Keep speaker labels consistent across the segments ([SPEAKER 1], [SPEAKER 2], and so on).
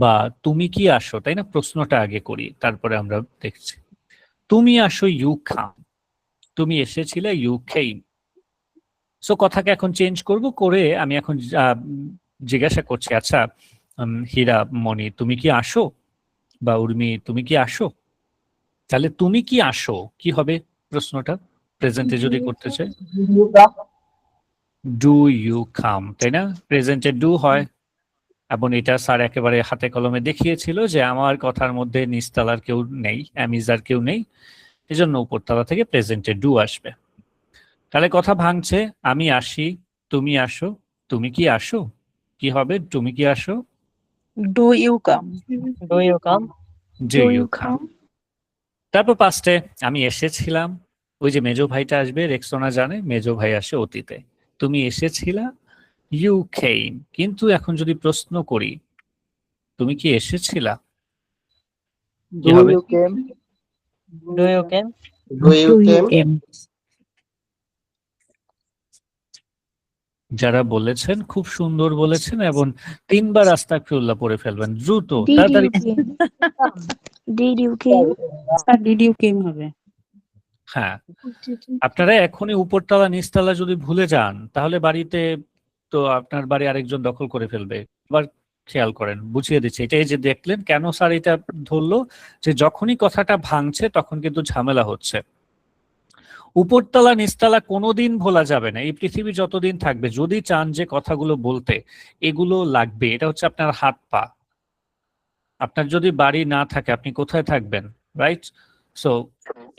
[SPEAKER 1] বা তুমি কি আসো, তাই না? প্রশ্নটা আগে করি, তারপরে আমরা দেখছি। তুমি আসো, ইউ কাম। তুমি এসেছিলে, ইউ কেম। সো কথাকে এখন চেঞ্জ করব, করে আমি এখন জিজ্ঞাসা করছি, আচ্ছা হীরা, মণি, তুমি কি আসো? বা উর্মি, তুমি কি আসো? তাহলে তুমি কি আসো কি হবে প্রশ্নটা প্রেজেন্টে যদি করতে চাই? ডু ইউ কাম, তাই না? প্রেজেন্টে ডু হয়, এবং এটা স্যার একেবারে হাতে কলমে দেখিয়েছিল যে আমার কথার মধ্যে নিচতলার কেউ নেই, অ্যামিজার কেউ নেই, এজন্য উপরতলা থেকে প্রেজেন্টে ডু আসবে। তাহলে কথা ভাঙছে, আমি আসি, তুমি আসো, তুমি কি আসো কি হবে? তুমি কি আসো?
[SPEAKER 2] Do you come?
[SPEAKER 3] Do you come?
[SPEAKER 1] Do you come. তারপর পাস্টে, আমি এসেছিলাম, ওই যে মেজো ভাইটা আসবে, রেক্সোনা জানে মেজো ভাই আসে অতীতে। তুমি এসেছিলা, ইউ কেম। কিন্তু এখন যদি প্রশ্ন করি, তুমি কি এসেছিলা কি
[SPEAKER 4] Do
[SPEAKER 1] হবে?
[SPEAKER 4] you came?
[SPEAKER 3] Do you came?
[SPEAKER 4] Do you came?
[SPEAKER 1] যারা বলেছেন খুব সুন্দর বলেছেন, এবং 3বার আস্তাগফিরুল্লাহ পড়ে ফেলবেন দ্রুত,
[SPEAKER 5] Did
[SPEAKER 1] তাড়াতাড়ি।
[SPEAKER 5] you came? Did you came?
[SPEAKER 2] Sir, did you came হবে?
[SPEAKER 1] হ্যাঁ, আপনারা এখনই উপরতলা নিচতলা যদি ভুলে যান, তাহলে বাড়িতে তো আপনার বাড়ি আরেকজন দখল করে ফেলবে। আবার খেয়াল করেন, বুঝিয়ে দিচ্ছে। এটাই যে দেখলেন কেন স্যার এটা ধরলো, যে যখনই কথাটা ভাঙছে তখন কিন্তু ঝামেলা হচ্ছে। উপরতলা নিচতলা কোনোদিন ভোলা যাবে না, এই পৃথিবী যতদিন থাকবে। যদি চান যে কথাগুলো বলতে, এগুলো লাগবে। এটা হচ্ছে আপনার হাত পা। আপনার যদি বাড়ি না থাকে, আপনি কোথায় থাকবেন? রাইট? সো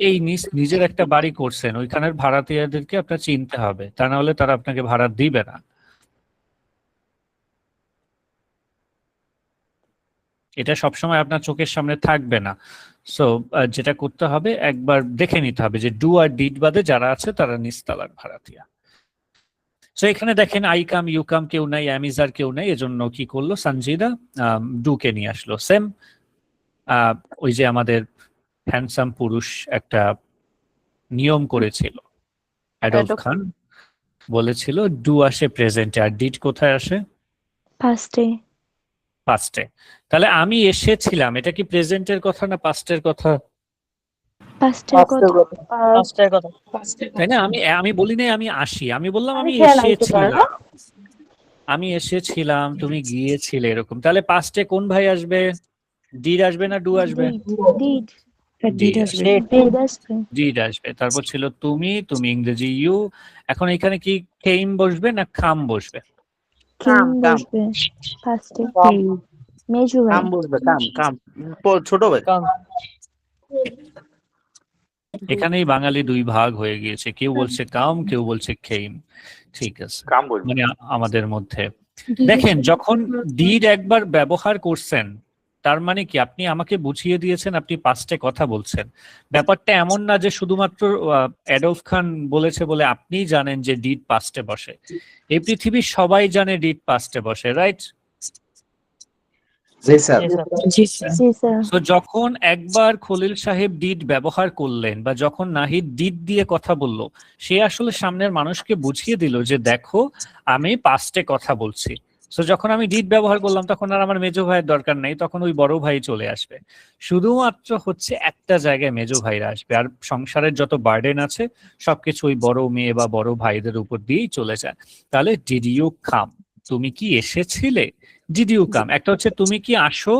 [SPEAKER 1] এই নিজের একটা বাড়ি করছেন, ওইখানের ভাড়াটিয়াদেরকে আপনার চিনতে হবে, তা না হলে তারা আপনাকে ভাড়া দিবে না। এটা সবসময় আপনার চোখের সামনে থাকবে না। সো যেটা করতে হবে, একবার দেখে নিতে হবে যে ডু আর ডিড বাদে যারা আছে তারা নিচতলার ভাড়াটিয়া। সো এখানে দেখেন, আই কাম, ইউ কাম কেউ নাই, অ্যামিজার কেউ নাই, এজন্য কি করলো সঞ্জিদা? ডুকে নিয়ে আসলো। সেম ওই যে আমাদের হ্যান্ডসাম পুরুষ একটা নিয়ম করেছিল, অ্যাডলফ খান বলেছিল ডু আসে প্রেজেন্টে, আর ডিড কোথায় আসে?
[SPEAKER 5] Past.
[SPEAKER 1] পাস্টে। তাহলে আমি এসেছিলাম, এটা কি প্রেজেন্টের কথা না পাস্টের কথা?
[SPEAKER 5] Past.
[SPEAKER 3] Past এর কথা।
[SPEAKER 1] তাই না? আমি বলি নাই আমি আসি, আমি বললাম আমি
[SPEAKER 5] খেয়াল আইতে পারে।
[SPEAKER 1] এসেছিলাম। আমি এসেছিলাম, তুমি গিয়েছিলে, এরকম। তাহলে পাস্টে কোন ভাই আসবে? ডিড আসবে না ডু আসবে?
[SPEAKER 5] Did.
[SPEAKER 2] Sir,
[SPEAKER 1] Did
[SPEAKER 2] did আসবে।
[SPEAKER 3] Did.
[SPEAKER 5] Did আসবে।
[SPEAKER 1] ডিড আসবে। তারপর ছিল তুমি, তুমি ইংরেজি ইউ। এখন এখানে কি কেম বসবে না খাম বসবে?
[SPEAKER 5] Came
[SPEAKER 4] Come.
[SPEAKER 5] বসবে। Past.
[SPEAKER 2] Came.
[SPEAKER 5] মেজু ভাই।
[SPEAKER 4] Come বলবে come. ছোট ভাই।
[SPEAKER 3] Come.
[SPEAKER 1] এখানেই বাঙালি দুই ভাগ হয়ে গিয়েছে, কেউ বলছে কাম, কেউ বলছে খেইম। ঠিক আছে,
[SPEAKER 4] কাম বলবে।
[SPEAKER 1] মানে আমাদের মধ্যে দেখেন, যখন ডিড একবার ব্যবহার করছেন, তার মানে কি আপনি আমাকে বুঝিয়ে দিয়েছেন আপনি পাস্টে কথা বলছেন। ব্যাপারটা এমন না যে শুধুমাত্র অ্যাডলফ খান বলেছে বলে আপনিই জানেন যে ডিড পাস্টে বসে। এই পৃথিবীর সবাই জানে ডিড পাস্টে বসে, রাইট?
[SPEAKER 4] জি স্যার।
[SPEAKER 3] Yes, sir.
[SPEAKER 2] জি স্যার।
[SPEAKER 5] জি স্যার।
[SPEAKER 1] তো যখন একবার খলিল সাহেব ডিড ব্যবহার করলেন, বা যখন নাহিদ ডিড দিয়ে কথা বলল, সে আসলে সামনের মানুষকে বুঝিয়ে দিল যে দেখো আমি পাস্টে কথা বলছি। তো যখন আমি ডিড ব্যবহার করলাম, তখন আর আমার মেজো ভাইয়ের দরকার নেই, তখন ওই বড় ভাই চলে আসবে। শুধুমাত্র হচ্ছে একটা জায়গায় মেজো ভাইরা আসবে, আর সংসারের যত বার্ডেন আছে সবকিছু ওই বড় মেয়ে বা বড় ভাইদের উপর দিয়েই চলে যায়। তাহলে ডিড ইউ কাম, তুমি কি এসেছিলে, ডিড ইউ কাম। একটা হচ্ছে তুমি কি আসো,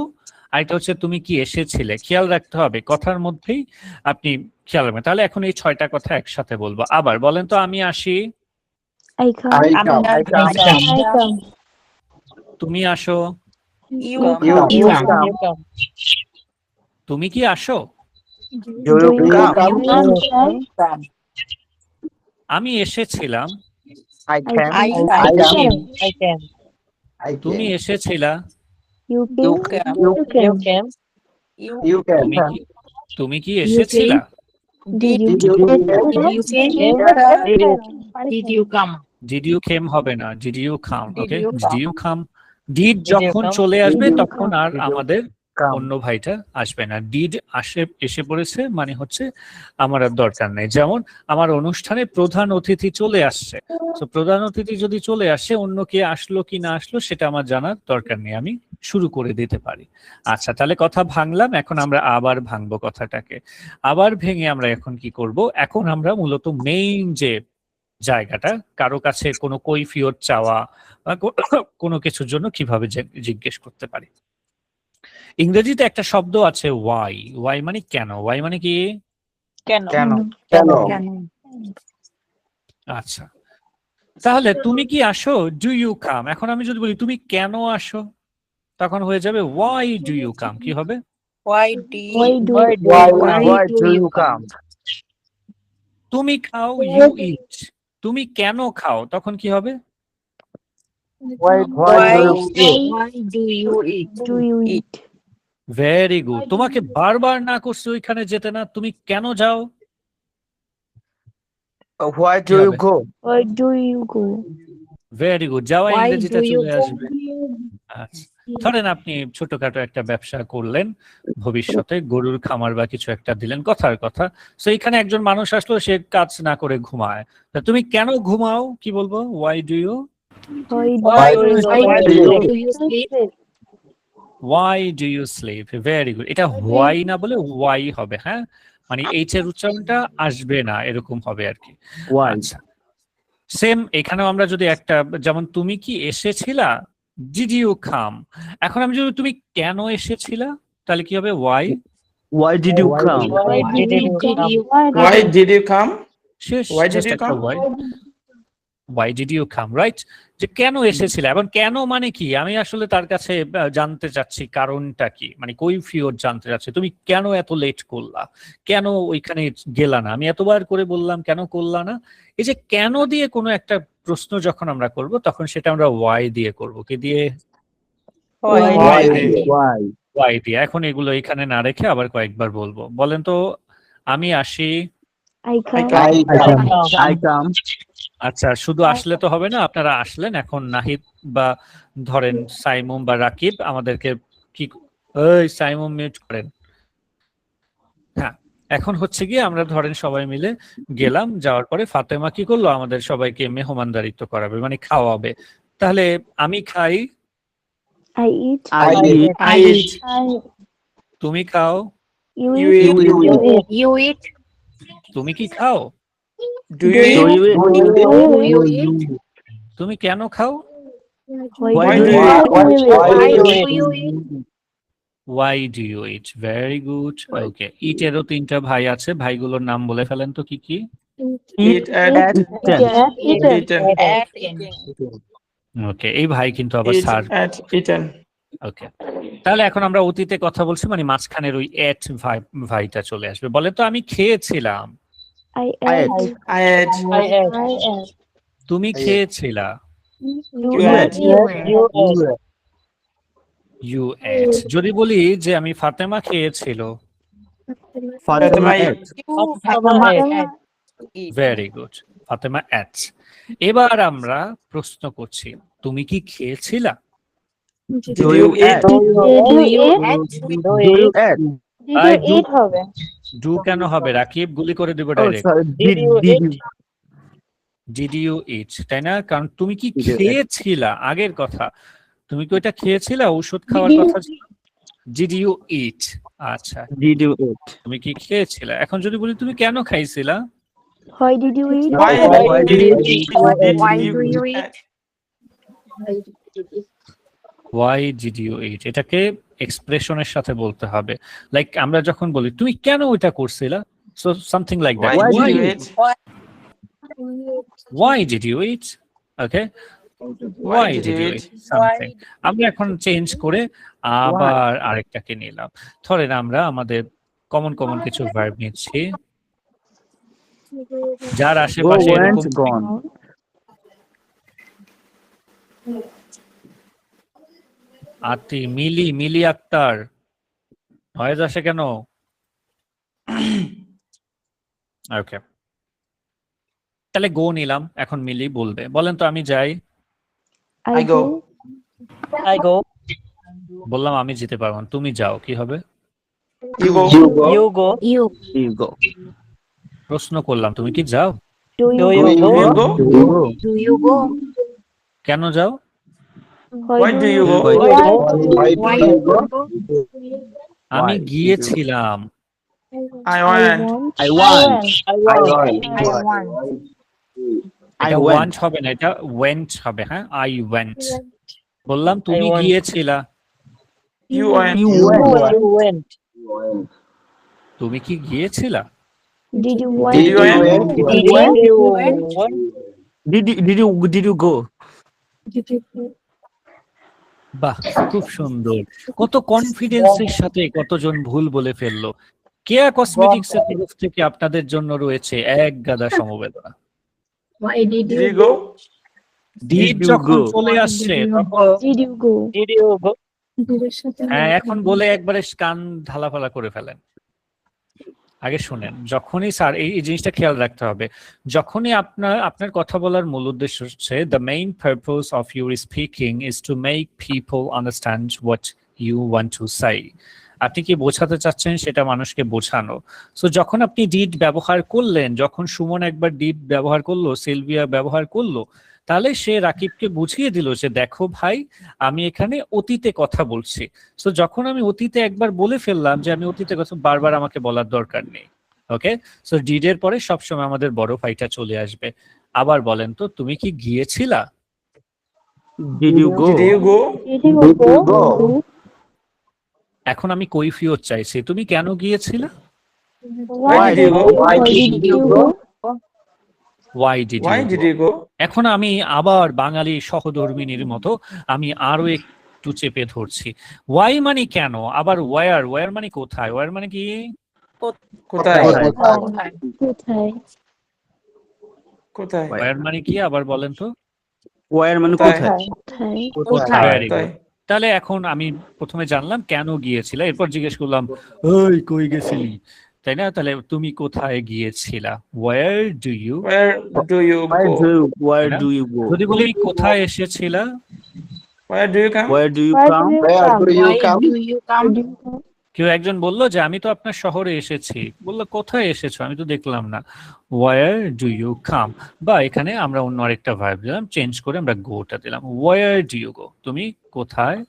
[SPEAKER 1] আরেকটা হচ্ছে তুমি কি এসেছিলে। খেয়াল রাখতে হবে কথার মধ্যেই, আপনি খেয়াল রাখবেন। তাহলে এখন এই 6টা কথা একসাথে বলবো। আবার বলেন তো, আমি আসি,
[SPEAKER 5] I come.
[SPEAKER 4] I come.
[SPEAKER 5] I come.
[SPEAKER 1] তুমি আসো,
[SPEAKER 2] You
[SPEAKER 4] You
[SPEAKER 2] come.
[SPEAKER 3] You
[SPEAKER 4] come.
[SPEAKER 3] come.
[SPEAKER 1] তুমি কি আসো,
[SPEAKER 4] Do you come?
[SPEAKER 5] come?
[SPEAKER 1] আমি এসেছিলাম,
[SPEAKER 4] I can.
[SPEAKER 5] I
[SPEAKER 4] I
[SPEAKER 5] came.
[SPEAKER 3] I came.
[SPEAKER 4] I
[SPEAKER 1] তুমি
[SPEAKER 4] can.
[SPEAKER 1] এসেছিলা,
[SPEAKER 5] You
[SPEAKER 2] You
[SPEAKER 5] came.
[SPEAKER 2] came.
[SPEAKER 5] You
[SPEAKER 3] You
[SPEAKER 5] came.
[SPEAKER 3] came.
[SPEAKER 4] You can.
[SPEAKER 1] তুমি কি এসেছিলা,
[SPEAKER 5] Did you
[SPEAKER 4] Did you
[SPEAKER 5] came?
[SPEAKER 2] Did you come?
[SPEAKER 1] Did you came হবে না, did you come.
[SPEAKER 2] Did
[SPEAKER 1] okay,
[SPEAKER 2] you
[SPEAKER 1] did you come. Did
[SPEAKER 3] you
[SPEAKER 1] যখন
[SPEAKER 3] come?
[SPEAKER 1] চলে আসবে
[SPEAKER 5] Did you
[SPEAKER 1] তখন
[SPEAKER 5] come?
[SPEAKER 1] আর আমাদের
[SPEAKER 4] come.
[SPEAKER 1] অন্য ভাইটা আসবে না। ডিড এসে পড়েছে মানে হচ্ছে আমার আর দরকার নেই। যেমন আমার অনুষ্ঠানে প্রধান অতিথি চলে আসছে, তো প্রধান অতিথি যদি চলে আসে, অন্য কে আসলো কি না আসলো সেটা আমার জানার দরকার নেই, আমি শুরু করে দিতে পারি। আচ্ছা, তাহলে কথা ভাঙলাম, এখন আমরা আবার ভাঙবো কথাটাকে। আবার ভেঙে আমরা এখন কি করব, এখন আমরা মূলত মেইন যে জায়গাটা, কারো কাছে কোনো কৈফিয়ত চাওয়া বা কোনো কিছুর জন্য কিভাবে জিজ্ঞেস করতে পারি। ইংরেজিতে একটা শব্দ আছে ওয়াই। ওয়াই মানে কেন, ওয়াই মানে কি?
[SPEAKER 3] কেন?
[SPEAKER 4] কেন?
[SPEAKER 2] কেন?
[SPEAKER 1] আচ্ছা, তাহলে তুমি কি আসো, ডু ইউ কাম। এখন আমি যদি বলি তুমি কেন আসো, তখন হয়ে যাবে ওয়াই ডু ইউ কাম। কি হবে?
[SPEAKER 2] Why do
[SPEAKER 5] Why do
[SPEAKER 4] Why do you come?
[SPEAKER 1] তুমি খাও,
[SPEAKER 5] Why
[SPEAKER 1] ইউ
[SPEAKER 5] do
[SPEAKER 1] ইট। তুমি কেন খাও, তখন কি হবে?
[SPEAKER 4] Why do you eat?
[SPEAKER 2] why do you eat?
[SPEAKER 5] do you eat?
[SPEAKER 1] Very good. তোমাকে বারবার না করছে ওইখানে যেতে না, তুমি কেন যাও?
[SPEAKER 4] Why
[SPEAKER 1] কি
[SPEAKER 4] do you
[SPEAKER 1] হবে?
[SPEAKER 4] go?
[SPEAKER 5] Why do you go?
[SPEAKER 1] Very good, যাওয়া
[SPEAKER 2] Why
[SPEAKER 1] ইংরেজিটা
[SPEAKER 2] do you
[SPEAKER 1] চলে
[SPEAKER 2] go?
[SPEAKER 1] আসবে। আচ্ছা, ধরেন আপনি ছোটখাটো একটা ব্যবসা করলেন, ভবিষ্যতে গরুর খামার বা কিছু একটা দিলেন, কথার কথা। তো এখানে একজন মানুষ আসলো, সে কাজ না করে ঘুমায়, তা তুমি কেন ঘুমাও, কি বলবো? Why do you,
[SPEAKER 5] Why
[SPEAKER 3] Why
[SPEAKER 5] do you
[SPEAKER 3] do you
[SPEAKER 2] sleep?
[SPEAKER 1] Why do you sleep. Very good. এটা হোয়াই না বলে ওয়াই হবে, হ্যাঁ, মানে এইচ এর উচ্চারণটা আসবে না, এরকম হবে আর কি।
[SPEAKER 4] Why?
[SPEAKER 1] আচ্ছা, সেম এখানেও আমরা যদি একটা, যেমন তুমি কি এসেছিলা, ডিড ইউ কাম। এখন আমি যদি তুমি কেন এসেছিলা, তাহলে কি হবে? Y.
[SPEAKER 4] Why did you come?
[SPEAKER 3] Why did you come?
[SPEAKER 6] Why did you come?
[SPEAKER 1] শেষ,
[SPEAKER 6] Why did
[SPEAKER 1] just
[SPEAKER 6] you
[SPEAKER 1] একটা
[SPEAKER 6] come?
[SPEAKER 1] Why. Why did you come, right? যে কেন এসেছিল, এবং কেন মানে কি, আমি আসলে তার কাছে জানতে চাচ্ছি কারণটা কি, মানে কৈফিয়ত জানতে চাচ্ছি। তুমি কেন এত লেট করলা, কেন ওইখানে গেলা না, আমি এতবার করে বললাম কেন করলা না। এই যে কেন দিয়ে কোনো একটা প্রশ্ন যখন আমরা করব, তখন সেটা আমরা ওয়াই দিয়ে করব। কি দিয়ে?
[SPEAKER 3] Why?
[SPEAKER 6] Why?
[SPEAKER 4] Why?
[SPEAKER 1] ওয়াই দিয়ে। এখন এগুলো এখানে না রেখে আবার কয়েকবার বলবো। বলেন তো, আমি আসি।
[SPEAKER 5] I come?
[SPEAKER 4] I come.
[SPEAKER 1] আচ্ছা, শুধু আসলে তো হবে না, আপনারা আসলেন। এখন নাহিদ বা ধরেন সাইমুম বা রাকিব আমাদেরকে কি, ওই সাইমুম মিউট করেন। হ্যাঁ, এখন হচ্ছে গিয়ে আমরা ধরেন সবাই মিলে গেলাম, যাওয়ার পরে ফাতেমা কি করলো, আমাদের সবাইকে মেহমানদারিত্ব করাবে, মানে খাওয়াবে। তাহলে আমি খাই,
[SPEAKER 5] I eat.
[SPEAKER 4] I eat.
[SPEAKER 6] I eat.
[SPEAKER 5] I
[SPEAKER 1] তুমি খাও,
[SPEAKER 5] you
[SPEAKER 6] You
[SPEAKER 5] eat.
[SPEAKER 6] eat.
[SPEAKER 4] You eat.
[SPEAKER 2] You eat?
[SPEAKER 1] তুমি কি খাও,
[SPEAKER 6] Do
[SPEAKER 4] Do
[SPEAKER 6] you eat?
[SPEAKER 4] you eat?
[SPEAKER 5] Do you
[SPEAKER 2] eat?
[SPEAKER 1] তুমি কেন খাও,
[SPEAKER 4] Why
[SPEAKER 6] do
[SPEAKER 4] do
[SPEAKER 6] you
[SPEAKER 4] you
[SPEAKER 6] eat?
[SPEAKER 2] Why
[SPEAKER 3] do
[SPEAKER 2] do you eat?
[SPEAKER 1] Why do you eat. Very good. Okay, ইটেরও তিনটা ভাই আছে, ভাইগুলোর নাম বলে ফেলেন তো কি কি?
[SPEAKER 6] Eat at eaten.
[SPEAKER 2] At eating.
[SPEAKER 1] ওকে, এই ভাই কিন্তু আবার
[SPEAKER 6] Eat
[SPEAKER 1] স্যার।
[SPEAKER 6] at eaten.
[SPEAKER 1] ওকে, তাহলে এখন আমরা অতীতে কথা বলছি, মানে মাঝখানের ওই এট ভাইটা চলে আসবে। বলে তো আমি খেয়েছিলাম,
[SPEAKER 5] I
[SPEAKER 4] I
[SPEAKER 5] ate.
[SPEAKER 4] ate.
[SPEAKER 6] I ate.
[SPEAKER 3] I ate.
[SPEAKER 5] I ate.
[SPEAKER 1] তুমি খেয়েছিলা,
[SPEAKER 5] You
[SPEAKER 6] You
[SPEAKER 5] ate.
[SPEAKER 6] ate.
[SPEAKER 3] You ate.
[SPEAKER 1] You ate. যদি বলি যে আমি ফাতেমা খেয়েছিল,
[SPEAKER 4] Fatima
[SPEAKER 6] Fatima
[SPEAKER 4] ate.
[SPEAKER 3] Fatima ate.
[SPEAKER 1] Very good, Fatema ate. এবার আমরা প্রশ্ন করছি, তুমি কি খেয়েছিলা?
[SPEAKER 6] Did you eat?
[SPEAKER 5] Did you eat?
[SPEAKER 3] Do
[SPEAKER 4] Do you
[SPEAKER 3] you
[SPEAKER 4] eat?
[SPEAKER 5] Did
[SPEAKER 1] I
[SPEAKER 5] you
[SPEAKER 1] do.
[SPEAKER 5] eat হবে?
[SPEAKER 1] ডু কেন হবে, রাকিব গুলি করে দেবো
[SPEAKER 4] Oh,
[SPEAKER 1] direct.
[SPEAKER 4] sorry.
[SPEAKER 3] Did you
[SPEAKER 4] Did
[SPEAKER 3] eat?
[SPEAKER 4] you?
[SPEAKER 1] Did you eat, তাই না? কারণ তুমি কি
[SPEAKER 4] Did you eat?
[SPEAKER 1] খেয়েছিলা, আগের কথা। তুমি কি ওইটা খেয়েছিলা, ওষুধ খাওয়ার
[SPEAKER 5] you-
[SPEAKER 1] কথা ছিল। ডিড ইউ ইট, আচ্ছা,
[SPEAKER 4] Did you eat?
[SPEAKER 1] তুমি কি খেয়েছিলা। এখন যদি বলি তুমি কেন খাইছিলা,
[SPEAKER 5] Why did you eat?
[SPEAKER 6] Why
[SPEAKER 4] Why
[SPEAKER 6] did
[SPEAKER 4] did
[SPEAKER 6] you
[SPEAKER 4] you
[SPEAKER 6] eat?
[SPEAKER 2] Why do you eat?
[SPEAKER 1] Why did you eat, এটাকে এক্সপ্রেশনের সাথে বলতে হবে। লাইক আমরা যখন বলি তুমি কেন ওইটা করছিলা, so something like that.
[SPEAKER 6] Why
[SPEAKER 4] Why
[SPEAKER 6] did you
[SPEAKER 4] did
[SPEAKER 6] eat?
[SPEAKER 1] Why did you eat, okay, why did you eat something. আমরা এখন চেঞ্জ করে আবার আরেকটাকে নিলাম। ধরেন আমরা আমাদের কমন কমন কিছু ভার্ব নিচ্ছি, যার
[SPEAKER 4] Go
[SPEAKER 1] আশেপাশে
[SPEAKER 4] went
[SPEAKER 1] এরকম
[SPEAKER 4] gone.
[SPEAKER 1] আতি, মিলি, মিলি আক্তার, নয়েজ আসে কেন? ওকে, তাহলে গো নিলাম, এখন মিলি বলবে। বলেন তো আমি যাই,
[SPEAKER 6] I go.
[SPEAKER 3] I go.
[SPEAKER 1] বললাম আমি যেতে পারবো না, তুমি যাও, কি হবে?
[SPEAKER 6] You go.
[SPEAKER 3] You
[SPEAKER 2] You
[SPEAKER 3] go.
[SPEAKER 4] You go.
[SPEAKER 1] প্রশ্ন করলাম, তুমি কি যাও?
[SPEAKER 5] Do
[SPEAKER 3] Do
[SPEAKER 5] you
[SPEAKER 3] you
[SPEAKER 6] Do you
[SPEAKER 3] go?
[SPEAKER 6] go?
[SPEAKER 4] Do you go?
[SPEAKER 2] Do you go?
[SPEAKER 1] কেন যাও?
[SPEAKER 6] Why do you go?
[SPEAKER 4] Why-
[SPEAKER 2] Why do you go?
[SPEAKER 1] আমি
[SPEAKER 4] Why?
[SPEAKER 1] গিয়েছিলাম।
[SPEAKER 6] I want.
[SPEAKER 4] I want.
[SPEAKER 3] I want.
[SPEAKER 2] I want.
[SPEAKER 4] I
[SPEAKER 1] এটা
[SPEAKER 4] went.
[SPEAKER 1] want হবে না, এটা went হবে। হ্যাঁ, I went। বললাম তুমি
[SPEAKER 3] want.
[SPEAKER 1] গিয়েছিলা।
[SPEAKER 6] You went.
[SPEAKER 4] You
[SPEAKER 3] You
[SPEAKER 4] went.
[SPEAKER 3] went.
[SPEAKER 1] তুমি কি গিয়েছিলা?
[SPEAKER 5] Did you
[SPEAKER 6] Did you
[SPEAKER 5] went?
[SPEAKER 6] went?
[SPEAKER 3] Did
[SPEAKER 2] went?
[SPEAKER 3] you
[SPEAKER 2] Went?
[SPEAKER 3] went?
[SPEAKER 4] Did you go?
[SPEAKER 1] বাহ, খুব সুন্দর। কত কনফিডেন্সের সাথে কতজন ভুল বলে ফেললো। কেয়া কসমেটিক্স এর তরফ থেকে আপনাদের জন্য রয়েছে এক গাদা সমবেদনা।
[SPEAKER 2] Why did
[SPEAKER 6] Did
[SPEAKER 2] you
[SPEAKER 6] you go?
[SPEAKER 1] Did
[SPEAKER 4] Did you
[SPEAKER 1] যখন
[SPEAKER 4] go?
[SPEAKER 1] চলে
[SPEAKER 2] Why
[SPEAKER 1] আসছে
[SPEAKER 2] did you
[SPEAKER 1] তখন
[SPEAKER 2] go?
[SPEAKER 5] Did you go?
[SPEAKER 3] Did you go?
[SPEAKER 1] হ্যাঁ, এখন বলে একবারে কান ঢালাফালা করে ফেলেন। আগে শুনেন, যখনই স্যার এই জিনিসটা খেয়াল রাখতে হবে, যখনই আপনার কথা বলার মূল উদ্দেশ্য হচ্ছে the main purpose of your speaking is to make people understand what you want to say. আপনি কি বোঝাতে চাচ্ছেন সেটা মানুষকে বোঝানো। সো যখন আপনি ডিড ব্যবহার করলেন, যখন সুমন একবার ডিড ব্যবহার করলো, সিলভিয়া ব্যবহার করলো, তাহলে সে রাকিবকে বুঝিয়ে দিল যে দেখো ভাই, আমি এখানে অতীতে কথা বলছি। সো যখন আমি অতীতে একবার বলে ফেললাম যে আমি অতীতে কথা, বারবার আমাকে বলার দরকার নেই। ওকে, সো ডিডের পরে সবসময় আমাদের বড় ফাইটা চলে আসবে। আবার বলেন তো, তুমি কি গিয়েছিলা?
[SPEAKER 4] Did you go?
[SPEAKER 6] Did you go?
[SPEAKER 5] Did you go?
[SPEAKER 1] এখন আমি কৈফিয়ত চাইছি, তুমি কেন গিয়েছিলা?
[SPEAKER 6] Why did you go?
[SPEAKER 5] Why did you go?
[SPEAKER 1] Why did
[SPEAKER 6] Why
[SPEAKER 1] you
[SPEAKER 6] did
[SPEAKER 1] go?
[SPEAKER 6] you go?
[SPEAKER 1] এখন আমি আবার বাঙালি সহধর্মিনীর মতো আমি আরো একটু চেপে ধরছি। ওয়াই মানে কেন, আবার ওয়ার মানে কোথায়, ওয়ার মানে কি?
[SPEAKER 6] কোথায়?
[SPEAKER 5] কোথায়?
[SPEAKER 6] কোথায়?
[SPEAKER 1] ওয়ার মানে কি আবার বলেন তো?
[SPEAKER 4] Where মানে
[SPEAKER 6] কোথায়?
[SPEAKER 4] কোথায়?
[SPEAKER 5] কোথায়?
[SPEAKER 1] Very
[SPEAKER 6] কোথায়?
[SPEAKER 1] good. তাহলে এখন আমি প্রথমে জানলাম কেন গিয়েছিলা, এরপর জিজ্ঞেস করলাম ওই কই গেছিলি, তাই না? তাহলে তুমি কোথায় গিয়েছিলা? Where do you?
[SPEAKER 6] Where do you go?
[SPEAKER 4] Where do you go?
[SPEAKER 1] যদি বলি কোথায় এসেছিলা?
[SPEAKER 6] Where do you come?
[SPEAKER 4] Where do you
[SPEAKER 5] Where
[SPEAKER 4] come?
[SPEAKER 5] do
[SPEAKER 2] Why do you come?
[SPEAKER 1] কেউ একজন বললো যে আমি তো আপনার শহরে এসেছি, বললো কোথায় এসেছো, আমি তো দেখলাম না। Where do you come? বা এখানে আমরা অন্য আরেকটা ভার্ব দিলাম, চেঞ্জ করে আমরা গোটা দিলাম। Where do you go? তুমি কোথায়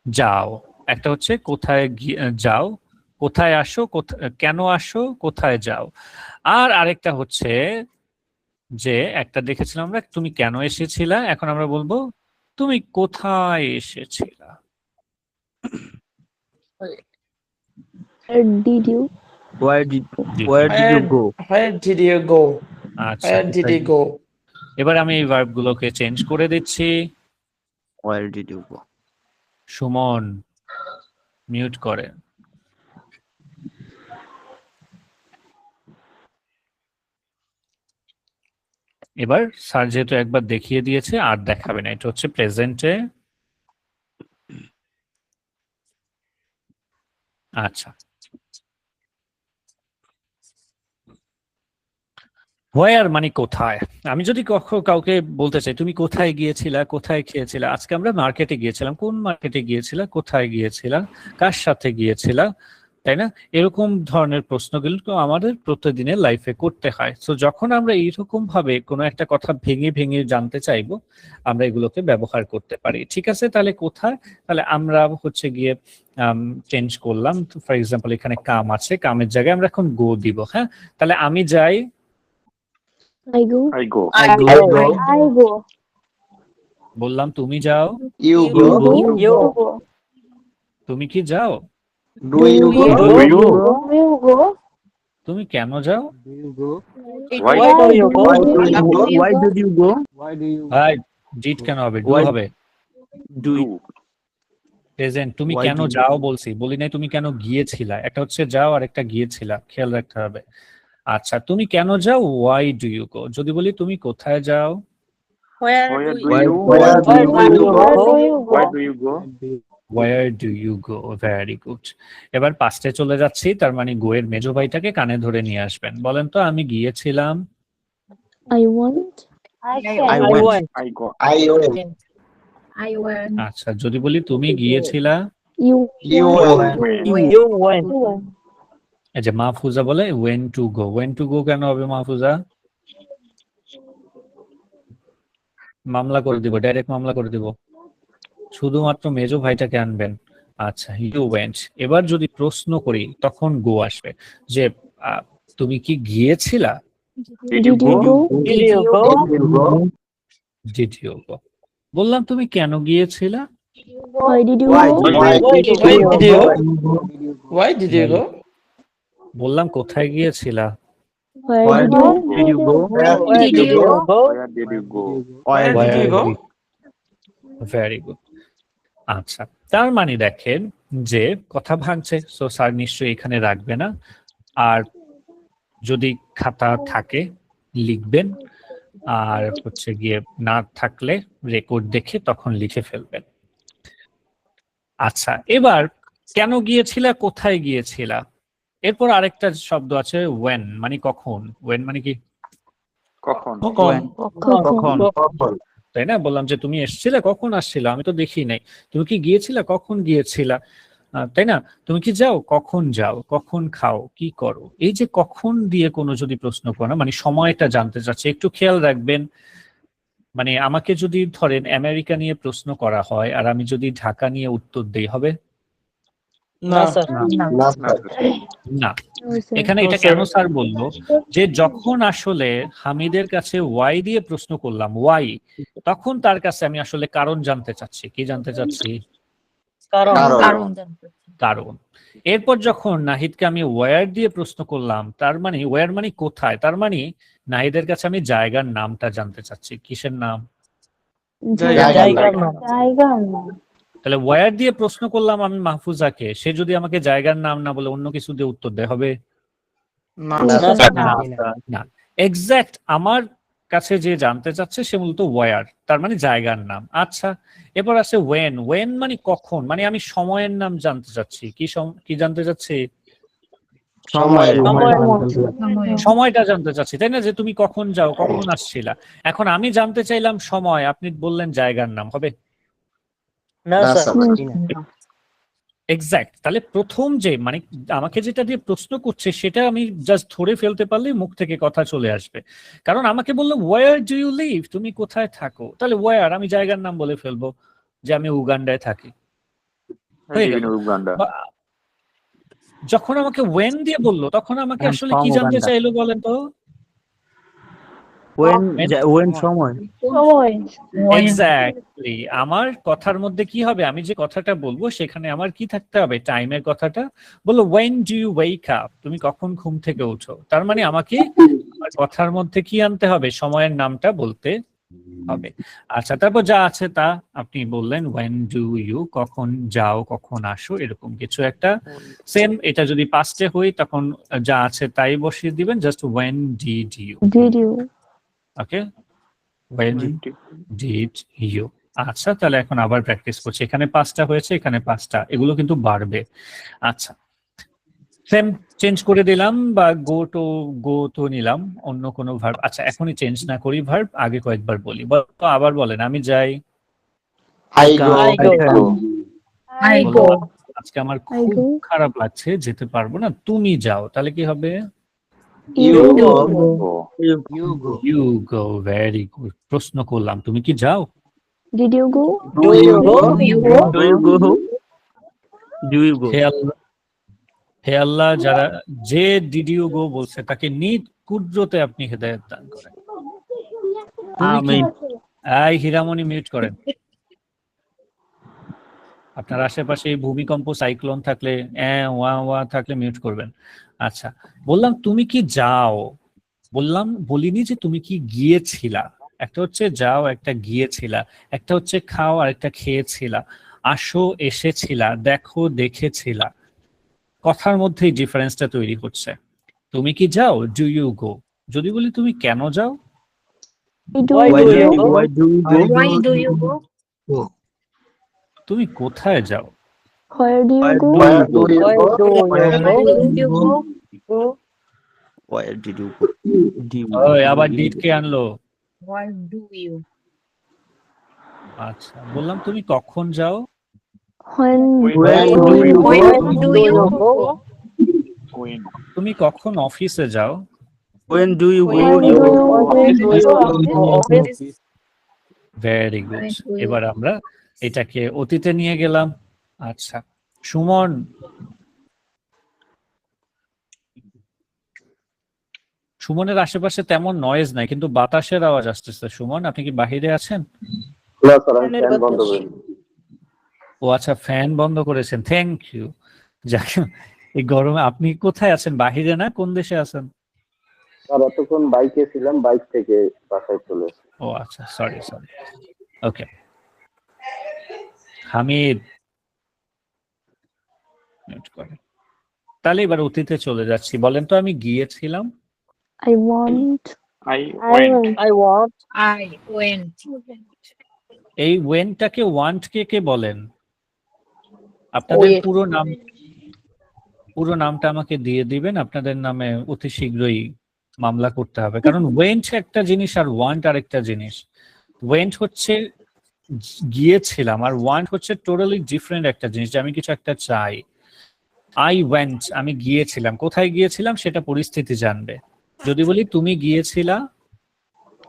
[SPEAKER 1] যাও। একটা হচ্ছে কোথায় যাও, কোথায় আসো, কেন আসো, কোথায় যাও। আর আরেকটা হচ্ছে যে একটা দেখেছিলাম আমরা, তুমি কেন এসেছিলা, এখন আমরা বলবো তুমি কোথায় এসেছিলা।
[SPEAKER 5] Where did you?
[SPEAKER 4] Where did you go?
[SPEAKER 6] Where did you go?
[SPEAKER 1] আচ্ছা,
[SPEAKER 6] Where did you go?
[SPEAKER 1] এবার আমি এই ভার্ব গুলোকে চেঞ্জ করে দিচ্ছি।
[SPEAKER 4] Where did you go?
[SPEAKER 1] Suman mute করে। এবার স্যার যেহেতু একবার দেখিয়ে দিয়েছে আর দেখাবে না, এটা হচ্ছে প্রেজেন্টে। আচ্ছা, হোয়ার মানে কোথায়। আমি যদি কাউকে বলতে চাই তুমি কোথায় গিয়েছিলা, কোথায় খেয়েছিলা, আজকে আমরা মার্কেটে গিয়েছিলাম, কোন মার্কেটে গিয়েছিলা, কোথায় গিয়েছিলা, কার সাথে গিয়েছিলা, তাই না? এরকম ধরনের প্রশ্নগুলো তো আমাদের প্রতিদিনের লাইফে করতে হয়। তো যখন আমরা এইরকম ভাবে কোনো একটা কথা ভেঙে ভেঙে জানতে চাইবো, আমরা এগুলোকে ব্যবহার করতে পারি। ঠিক আছে, তাহলে কোথায়, তাহলে আমরা হচ্ছে গিয়ে চেঞ্জ করলাম। ফর এক্সাম্পল এখানে কাম আছে, কামের জায়গায় আমরা এখন গো দিব। হ্যাঁ, তাহলে আমি যাই।
[SPEAKER 5] I go.
[SPEAKER 4] I go.
[SPEAKER 5] I go.
[SPEAKER 1] বললাম তুমি যাও।
[SPEAKER 4] You
[SPEAKER 2] go.
[SPEAKER 3] You
[SPEAKER 5] go.
[SPEAKER 1] তুমি কি যাও?
[SPEAKER 4] Do you go?
[SPEAKER 3] Do you
[SPEAKER 5] Do you go?
[SPEAKER 1] তুমি কেন যাও?
[SPEAKER 4] Do you go?
[SPEAKER 3] Why do you go?
[SPEAKER 4] Why did you go?
[SPEAKER 1] ভাই ডিড কেন হবে, ডু
[SPEAKER 4] Why-
[SPEAKER 1] হবে।
[SPEAKER 4] Do you?
[SPEAKER 1] প্রেজেন্ট, তুমি
[SPEAKER 4] Why
[SPEAKER 1] কেন
[SPEAKER 4] do you-
[SPEAKER 1] যাও বলছি, বলি নাই তুমি কেন গিয়েছিলা। একটা হচ্ছে যাও আর একটা গিয়েছিলা, খেয়াল রাখতে হবে। আচ্ছা, তুমি কেন যাও, ওয়াই ডু ইউ গো। যদি বলি তুমি কোথায় যাও,
[SPEAKER 2] Where
[SPEAKER 4] Where
[SPEAKER 2] do
[SPEAKER 4] do
[SPEAKER 2] you
[SPEAKER 4] you
[SPEAKER 2] go?
[SPEAKER 3] Where
[SPEAKER 4] go?
[SPEAKER 3] do you go?
[SPEAKER 5] Where do you go?
[SPEAKER 1] Where do you go. Very good. এবার পাস্টে চলে যাচ্ছি, তার মানে গো এর মেজো ভাইটাকে কানে ধরে নিয়ে আসবেন। বলেন তো, আমি গিয়েছিলাম।
[SPEAKER 5] I want.
[SPEAKER 2] I
[SPEAKER 4] I
[SPEAKER 3] I
[SPEAKER 4] went.
[SPEAKER 3] went.
[SPEAKER 2] I went.
[SPEAKER 1] আচ্ছা, যদি বলি তুমি গিয়েছিলা,
[SPEAKER 5] You
[SPEAKER 4] You
[SPEAKER 5] went.
[SPEAKER 4] went.
[SPEAKER 3] You went.
[SPEAKER 5] You went.
[SPEAKER 1] এই যে মাহফুজা বলে when to go, when to go কেন হবে মাহফুজা? মামলা করে দিব, ডাইরেক্ট মামলা করে দিব। শুধুমাত্র মেজো ভাইটাকে আনবেন। আচ্ছা, you went। এবার যদি প্রশ্ন করি তখন go আসবে, যে তুমি কি গিয়েছিলা?
[SPEAKER 5] Did you go?
[SPEAKER 3] Did you go?
[SPEAKER 1] Did you go? বললাম তুমি কেন গিয়েছিলা?
[SPEAKER 5] Why did you
[SPEAKER 4] Why?
[SPEAKER 5] go?
[SPEAKER 3] Why did you
[SPEAKER 6] Why did you go?
[SPEAKER 1] বললাম কোথায় গিয়েছিলা?
[SPEAKER 5] Where did you
[SPEAKER 4] Did you go?
[SPEAKER 3] Where
[SPEAKER 2] Did
[SPEAKER 3] did
[SPEAKER 2] you
[SPEAKER 3] you go?
[SPEAKER 4] Where did you go?
[SPEAKER 1] Very good. আচ্ছা, তার মানে দেখেন যে কথা ভাঙছে, সো স্যার নিশ্চয়ই এখানে রাখবে না। আর যদি খাতা থাকে লিখবেন, আর হচ্ছে গিয়ে না থাকলে রেকর্ড দেখে তখন লিখে ফেলবেন। আচ্ছা, এবার কেন গিয়েছিলা, কোথায় গিয়েছিলা? এরপর আরেকটা শব্দ আছে when, মানে কখন। when মানে কি?
[SPEAKER 4] কখন?
[SPEAKER 5] কখন?
[SPEAKER 1] তাই না? বললাম যে তুমি এসেছিলে, কখন আসছিলা? আমি তো দেখি নাই। তুমি কি গিয়েছিলা, কখন গিয়েছিলা? তাই না? তুমি কি যাও, কখন যাও, কখন খাও, কি করো? এই যে কখন দিয়ে কোনো যদি প্রশ্ন করো, মানে সময়টা জানতে চাচ্ছে, একটু খেয়াল রাখবেন। মানে আমাকে যদি ধরেন আমেরিকা নিয়ে প্রশ্ন করা হয় আর আমি যদি ঢাকা নিয়ে উত্তর দেই, হবে
[SPEAKER 3] No, sir.
[SPEAKER 1] না।
[SPEAKER 5] No, sir.
[SPEAKER 1] এখানে এটা কেন স্যার বললো, যে যখন আসলে হামিদের কাছে ওয়াই দিয়ে প্রশ্ন করলাম, ওয়াই, তখন তার কাছে আমি আসলে কারণ জানতে চাচ্ছি। কি জানতে চাচ্ছি? কারণ। এরপর যখন নাহিদকে আমি ওয়্যার দিয়ে প্রশ্ন করলাম, তার মানে ওয়্যার মানে কোথায়, তার মানে নাহিদের কাছে আমি জায়গার নামটা জানতে চাচ্ছি। কিসের নাম?
[SPEAKER 3] জায়গার নাম।
[SPEAKER 5] জায়গার নাম।
[SPEAKER 1] তাহলে ওয়্যার দিয়ে প্রশ্ন করলাম আমি মাহফুজাকে, সে যদি আমাকে জায়গার নাম না বলে অন্য কিছু দিয়ে উত্তর দেয়, হবে না। এক্সাক্ট আমার কাছে যে জানতে চাচ্ছে সে মূলত ওয়্যার, তার মানে জায়গার নাম। আচ্ছা, এবার আছে ওয়েন। ওয়েন মানে কখন, মানে আমি সময়ের নাম জানতে চাচ্ছি। কি জানতে চাচ্ছি? সময়টা জানতে চাচ্ছি, তাই না? যে তুমি কখন যাও, কখন আসছিলা। এখন আমি জানতে চাইলাম সময়, আপনি বললেন জায়গার নাম, হবে
[SPEAKER 3] No, sir.
[SPEAKER 1] এক্সাক্ট। তাহলে প্রথম যে মানে আমাকে যেটা দিয়ে প্রশ্ন করছে সেটা আমি জাস্ট ধরে ফেলতে পারলেই মুখ থেকে কথা চলে আসবে। কারণ আমাকে বললো ওয়ার ডু ইউ লিভ, তুমি কোথায় থাকো, তাহলে ওয়ার আমি জায়গার নাম বলে ফেলবো, যে আমি উগান্ডায় থাকি, হয়ে গেল। যখন আমাকে ওয়েন দিয়ে বললো তখন আমাকে আসলে কি জানতে চাইলো বলেন তো?
[SPEAKER 4] when সময়।
[SPEAKER 1] এক্স্যাক্টলি। আমার কথার মধ্যে কি হবে, আমি যে কথাটা বলবো সেখানে আমার কি থাকতে হবে? টাইমের কথাটা। বললো when do you wake up, তুমি কখন ঘুম থেকে ওঠো, তার মানে আমাকে আমার কথার মধ্যে কি আনতে হবে? সময়ের নামটা বলতে হবে। আচ্ছা, তারপর যা আছে তা আপনি বললেন when do you, কখন যাও, কখন আসো, এরকম কিছু একটা। সেম এটা যদি পাস্টে হই তখন যা আছে তাই বসিয়ে দিবেন, just when did you। Okay, when did you। আচ্ছা, তাহলে এখন আবার প্র্যাকটিস করছি। এখানে 5টা হয়েছে, এখানে 5টা, এগুলো কিন্তু বাড়বে। আচ্ছা, সেম চেঞ্জ করে দিলাম, বা গো তো নিলাম, অন্য কোনো ভার্ব। আচ্ছা, এখনই চেঞ্জ না করি ভার্ব, আগে কয়েকবার বলি। তো আবার বলেন, আমি যাই।
[SPEAKER 2] I go.
[SPEAKER 1] আজকে আমার খুব খারাপ লাগছে, যেতে পারবো না। তুমি যাও, তাহলে কি হবে? You go, very good। প্রশ্ন করলাম, তুমি কি যাও?
[SPEAKER 5] Did you go?
[SPEAKER 3] Do you go?
[SPEAKER 1] হে আল্লাহ, যারা যে ডিড ইউ গো বলছে তাকে নিজ কুদরতে আপনি হেদায়েত দান করেন।
[SPEAKER 4] আমিন।
[SPEAKER 1] এই হীরামণি মিউট করেন। আপনার আশেপাশে ভূমিকম্প, সাইক্লোন থাকলে, ওয়া থাকলে মিউট করবেন। আচ্ছা, বললাম তুমি কি যাও, বলিনি যে তুমি কি গিয়েছিলা। একটা হচ্ছে যাও, একটা গিয়েছিলা, একটা হচ্ছে খাও, আর একটা খেয়েছিলা, আসো এসেছিলা, দেখো দেখেছিলা। কথার মধ্যেই ডিফারেন্সটা তৈরি হচ্ছে। তুমি কি যাও, ডু ইউ গো। যদি বলি তুমি কেন যাও,
[SPEAKER 2] Why do you go?
[SPEAKER 1] তুমি কোথায় যাও,
[SPEAKER 5] Where do you go?
[SPEAKER 4] Where did you go?
[SPEAKER 1] আবার ডিড কে আনলো।
[SPEAKER 2] Why do you?
[SPEAKER 1] আচ্ছা, বললাম তুমি কখন যাও?
[SPEAKER 5] When
[SPEAKER 4] When
[SPEAKER 5] do
[SPEAKER 4] do you
[SPEAKER 5] you
[SPEAKER 2] When
[SPEAKER 5] go?
[SPEAKER 2] do you go?
[SPEAKER 1] তুমি কখন অফিসে যাও?
[SPEAKER 4] When do you go
[SPEAKER 5] When do
[SPEAKER 4] your
[SPEAKER 5] you
[SPEAKER 3] office?
[SPEAKER 1] Very good. এবার আমরা এটাকে অতীতে নিয়ে গেলাম। আচ্ছা, সুমন, সুমনের আশেপাশে তেমন নয়েজ নাই, কিন্তু বাতাসের আওয়াজ আসতেছে। সুমন, আপনি কি বাহিরে আছেন?
[SPEAKER 7] না স্যার, আমি ফ্যান বন্ধ করি।
[SPEAKER 1] ও আচ্ছা, ফ্যান বন্ধ করেছেন, থ্যাংক ইউ। যাক, এই গরমে আপনি কোথায় আছেন? বাহিরে না কোন দেশে আছেন?
[SPEAKER 7] স্যার এতক্ষণ বাইকে ছিলাম, বাইক থেকে বাসায় চলে এসেছি।
[SPEAKER 1] ও আচ্ছা, সরি সরি। ওকে, হামিদ, মিউট করে। তাহলে এবার অতীতে চলে যাচ্ছি। বলেন তো, আমি গিয়েছিলাম।
[SPEAKER 5] I want.
[SPEAKER 4] I went.
[SPEAKER 3] I want.
[SPEAKER 2] I went.
[SPEAKER 1] এই ওয়েনটাকে ওয়ান্ট কে বলেন? আপনাদের
[SPEAKER 3] Wait.
[SPEAKER 1] পুরো নামটা আমাকে দিয়ে দিবেন। আপনাদের নামে অতি শীঘ্রই মামলা করতে হবে, কারণ ওয়েন্ট একটা জিনিস আর ওয়ান্ট আরেকটা জিনিস। ওয়েন্ট হচ্ছে গিয়েছিলাম, আর ওয়ান্ট হচ্ছে টোটালি ডিফারেন্ট একটা জিনিস, যে আমি কিছু একটা চাই। আই ওয়েন্ট, আমি গিয়েছিলাম। কোথায় গিয়েছিলাম সেটা পরিস্থিতি জানবে। যদি বলি তুমি গিয়েছিলা,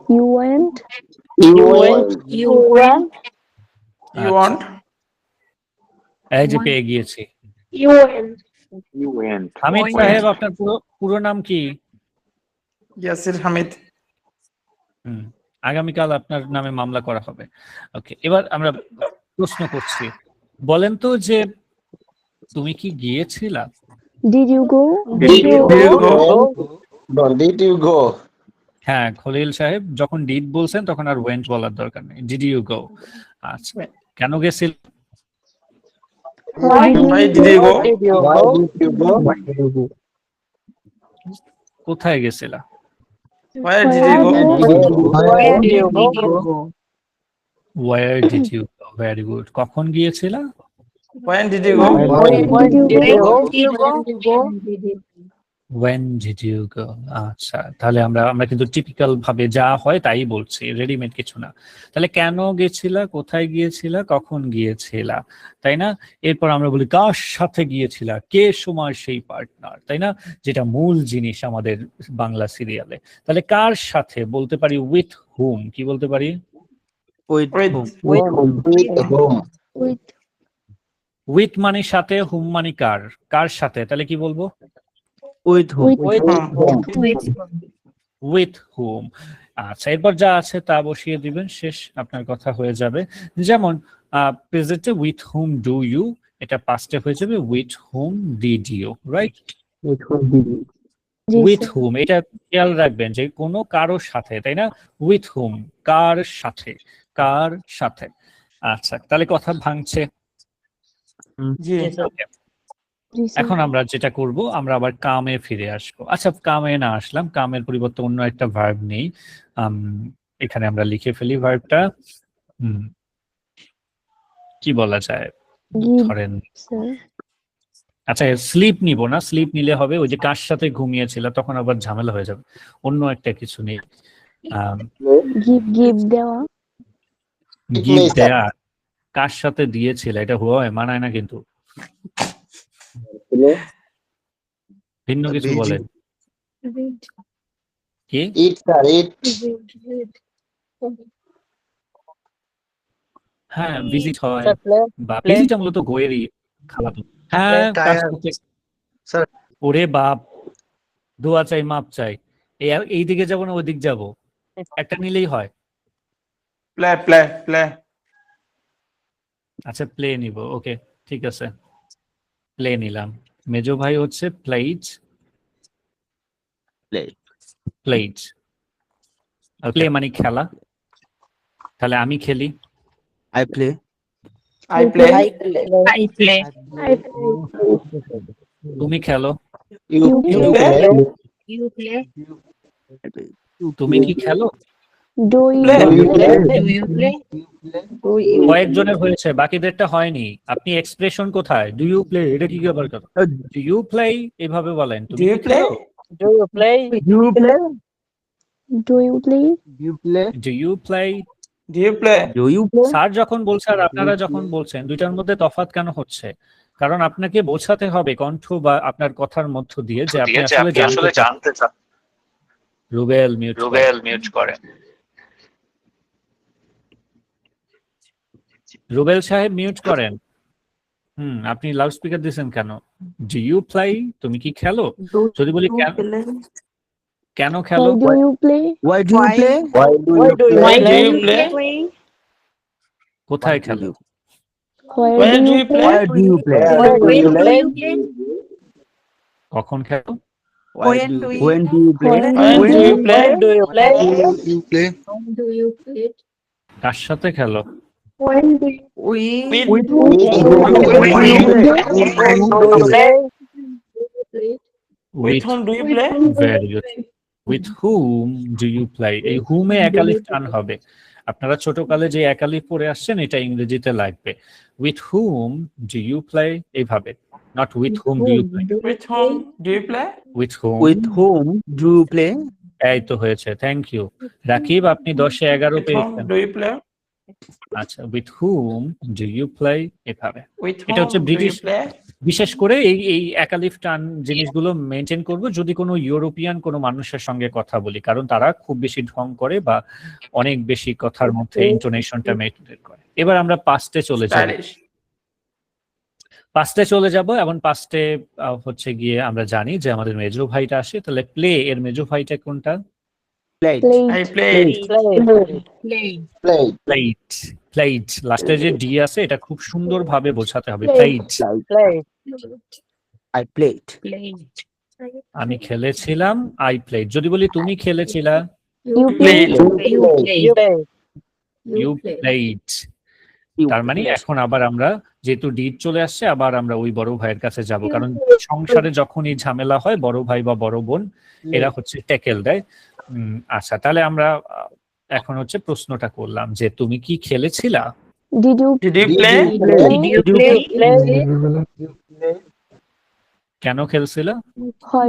[SPEAKER 5] You went.
[SPEAKER 3] You went.
[SPEAKER 2] You went.
[SPEAKER 6] You want?
[SPEAKER 1] এই যে পেয়ে গিয়েছি।
[SPEAKER 2] You went.
[SPEAKER 4] You went.
[SPEAKER 1] Hamid
[SPEAKER 2] Went.
[SPEAKER 1] সাহেব, আপনার পুরো নাম কি?
[SPEAKER 6] Yasir Hamid.
[SPEAKER 1] আগামীকাল আপনার নামে মামলা করা হবে। ওকে, এবার আমরা প্রশ্ন করছি। বলেন তো যে তুমি কি গিয়েছিলা?
[SPEAKER 5] Did you go?
[SPEAKER 6] Did you go?
[SPEAKER 7] Did you go?
[SPEAKER 1] হ্যাঁ, খলিল সাহেব যখন ডিড বলছেন তখন আর ওয়েন্ট বলার দরকার নেই। Did you go? আচ্ছা, কেন গেছিল?
[SPEAKER 6] Why did you go?
[SPEAKER 3] Did you
[SPEAKER 7] Why
[SPEAKER 3] go?
[SPEAKER 7] did you go?
[SPEAKER 1] কোথায় গেছিলা?
[SPEAKER 6] Where did you go?
[SPEAKER 2] Where
[SPEAKER 3] Did you
[SPEAKER 2] did you
[SPEAKER 3] go?
[SPEAKER 2] go?
[SPEAKER 1] Where did you go? Very good. কখন গিয়েছিলা?
[SPEAKER 6] When did you go?
[SPEAKER 3] When did you
[SPEAKER 2] Where
[SPEAKER 3] go?
[SPEAKER 2] did you go?
[SPEAKER 1] When did you go? আচ্ছা, তাহলে আমরা কিন্তু typical ভাবে যা হয় তাই বলছি, রেডিমেড কিছু না। তাহলে কেন গেছিলা, কোথায় গিয়েছিলা, কখন গিয়েছিলা, তাই না? এরপর আমরা বলি কার সাথে গিয়েছিলা, কে সময় সেই পার্টনার, তাই না? যেটা মূল জিনিস আমাদের বাংলা সিরিয়ালে। তাহলে কার সাথে বলতে পারি উইথ হুম। কি বলতে পারি?
[SPEAKER 4] With
[SPEAKER 6] With
[SPEAKER 4] whom?
[SPEAKER 7] With whom?
[SPEAKER 5] With.
[SPEAKER 1] With মানে সাথে, হুম মানে কার। কার সাথে, তাহলে কি বলবো?
[SPEAKER 4] With whom?
[SPEAKER 6] with whom?
[SPEAKER 2] With
[SPEAKER 1] with হুম। আচ্ছা, এরপর যা আছে তা বসিয়ে দিবেন, শেষ, আপনার কথা হয়ে যাবে। যেমন প্রেজেন্টে উইথ হুম ডু ইউ, এটা পাস্টে হয়ে যাবে with whom did you, right?
[SPEAKER 4] With whom did you?
[SPEAKER 1] With
[SPEAKER 5] Jesus.
[SPEAKER 1] হুম, এটা খেয়াল রাখবেন যে কোনো কারোর সাথে, তাই না? উইথ হুম, কার সাথে, কার সাথে। আচ্ছা, তাহলে কথা ভাঙছে।
[SPEAKER 3] Yes, sir.
[SPEAKER 5] Jesus.
[SPEAKER 1] এখন আমরা যেটা করব, আমরা আবার কামে ফিরে আসবো। আচ্ছা, কামে না আসলাম, কামের পরিবর্তে অন্য একটা ভার্ব নেই। এখানে আমরা লিখে ফেলি ভার্বটা। কি বলা যায়?
[SPEAKER 5] Give,
[SPEAKER 1] ধরেন,
[SPEAKER 5] sir.
[SPEAKER 1] আচ্ছা, স্লিপ নিব না। স্লিপ নিলে হবে ওই যে কার সাথে ঘুমিয়েছিল, তখন আবার ঝামেলা হয়ে যাবে। অন্য একটা কিছু নেই।
[SPEAKER 5] Give দেওয়া.
[SPEAKER 1] গিভ দেয়া, কার সাথে দিয়েছিল, এটা হয় মানায় না কিন্তু। ভিন্ন কিছু বলেন। কি?
[SPEAKER 7] Eat, sir, eat.
[SPEAKER 1] হ্যাঁ, ভিজিট হয়,
[SPEAKER 3] Sir, play.
[SPEAKER 1] বা ভিজিটটা মূলত গোয়েরই খাওয়া। হ্যাঁ, কার সাথে।
[SPEAKER 7] Sir.
[SPEAKER 1] ওরে বাপ, দোয়া চাই, মাপ চাই। এই দিকে যাবো না ওই দিক যাবো, একটা নিলেই হয়।
[SPEAKER 6] Play.
[SPEAKER 1] আচ্ছা, প্লে নিব, ওকে, ঠিক আছে, প্লে নিলাম। মেজো ভাই হচ্ছে প্লেজ। প্লেজ, প্লে মানে খেলা। তাহলে আমি খেলি।
[SPEAKER 4] I play.
[SPEAKER 6] I play.
[SPEAKER 2] I play.
[SPEAKER 1] তুমি খেলো।
[SPEAKER 7] You
[SPEAKER 6] play.
[SPEAKER 2] You play.
[SPEAKER 1] তুমি কি খেলো?
[SPEAKER 5] Do you
[SPEAKER 6] Play.
[SPEAKER 5] play?
[SPEAKER 2] Do you play?
[SPEAKER 1] কয়েকজনের হয়েছে, বাকিদেরটা হয়নি। আপনি এক্সপ্রেশন কোথায়? ডু ইউ প্লে, এটা কি ব্যাপার কথা? ডু ইউ প্লে এভাবে বলেন। তুমি
[SPEAKER 6] Do you
[SPEAKER 1] কি
[SPEAKER 6] play?
[SPEAKER 1] খেলো?
[SPEAKER 3] Do you play?
[SPEAKER 4] You play?
[SPEAKER 5] Do you play?
[SPEAKER 4] You play?
[SPEAKER 1] Do you play?
[SPEAKER 6] Do you play?
[SPEAKER 4] Do you play?
[SPEAKER 1] Sir যখন বলছে আর আপনারা যখন বলছেন দুইটার মধ্যে তফাৎ কেন হচ্ছে? কারণ আপনাকে বোঝাতে হবে কণ্ঠ বা আপনার কথার মধ্য দিয়ে যে আপনি আসলে জানতে চান। রুবেল মিউট করেন। রুবেল সাহেব মিউট করেন। আপনি লাউড স্পিকার দিয়েছেন কেন? ডু ইউ প্লে, তুমি কি খেলো? যদি বলি কেন খেলো?
[SPEAKER 5] Why do you play?
[SPEAKER 4] Why do you play?
[SPEAKER 6] Why do you play?
[SPEAKER 1] কোথায় খেলো?
[SPEAKER 6] Where do you play?
[SPEAKER 4] Why do you play?
[SPEAKER 1] কখন খেলো?
[SPEAKER 4] When do you play?
[SPEAKER 6] When do you play?
[SPEAKER 3] Do you play?
[SPEAKER 4] You play?
[SPEAKER 2] Do you play?
[SPEAKER 1] কার সাথে খেলো?
[SPEAKER 2] When do you
[SPEAKER 6] With
[SPEAKER 2] play?
[SPEAKER 6] with whom do you play?
[SPEAKER 1] Very good. With whom do you play? এই whom এ একালিফ টান হবে। আপনারা ছোটকালে যে একালিফ পড়ে আসছেন এটা ইংরেজিতে লাগবে। With whom do you play? এইভাবে, not with whom do you play.
[SPEAKER 6] With whom do you play?
[SPEAKER 1] With whom?
[SPEAKER 4] With whom do you play?
[SPEAKER 1] এই তো হয়েছে, থ্যাংক ইউ। রাকিব, আপনি 10-এ 11
[SPEAKER 6] With
[SPEAKER 1] পেয়েছেন।
[SPEAKER 6] whom do you play?
[SPEAKER 1] আচ্ছা, with whom do you play? এভাবে।
[SPEAKER 6] With
[SPEAKER 1] এটা
[SPEAKER 6] whom
[SPEAKER 1] হচ্ছে
[SPEAKER 6] do you
[SPEAKER 1] ব্রিটিশ,
[SPEAKER 6] play?
[SPEAKER 1] বিশেষ করে এই একালিফ টান জিনিসগুলো মেনটেন করব যদি কোনো ইউরোপিয়ান কোনো মানুষের সঙ্গে কথা বলি, কারণ তারা খুব বেশি ঢং করে বা অনেক বেশি কথার মধ্যে ইন্টোনেশনটা মেনটেন করে। এবার আমরা পাস্টে চলে যাব।
[SPEAKER 6] Stylish.
[SPEAKER 1] পাস্টে চলে যাব এবং পাস্টে হচ্ছে গিয়ে আমরা জানি যে আমাদের মেজো ভাইটা আসে, তাহলে প্লে এর মেজো ভাইটা কোনটা?
[SPEAKER 4] Played.
[SPEAKER 6] I played.
[SPEAKER 1] প্লেড। লাস্টে যে ডি আছে এটা খুব সুন্দরভাবে বোঝাতে হবে। প্লেড।
[SPEAKER 4] I played.
[SPEAKER 1] আমি খেলেছিলাম, আই প্লেড। যদি বলি তুমি খেলেছিলা,
[SPEAKER 5] You
[SPEAKER 6] Played.
[SPEAKER 1] You played. তার মানে এখন আবার আমরা যেহেতু ডিড চলে আসছে, আবার আমরা ওই বড় ভাইয়ের কাছে যাব, কারণ সংসারে যখনই ঝামেলা হয় বড় ভাই বা বড় বোন এরা হচ্ছে ট্যাকেল দেয়। আচ্ছা, তাহলে আমরা এখন হচ্ছে প্রশ্নটা করলাম যে তুমি কি খেলেছিলা?
[SPEAKER 5] Did you
[SPEAKER 6] Did you play?
[SPEAKER 1] কেন খেলছিলা?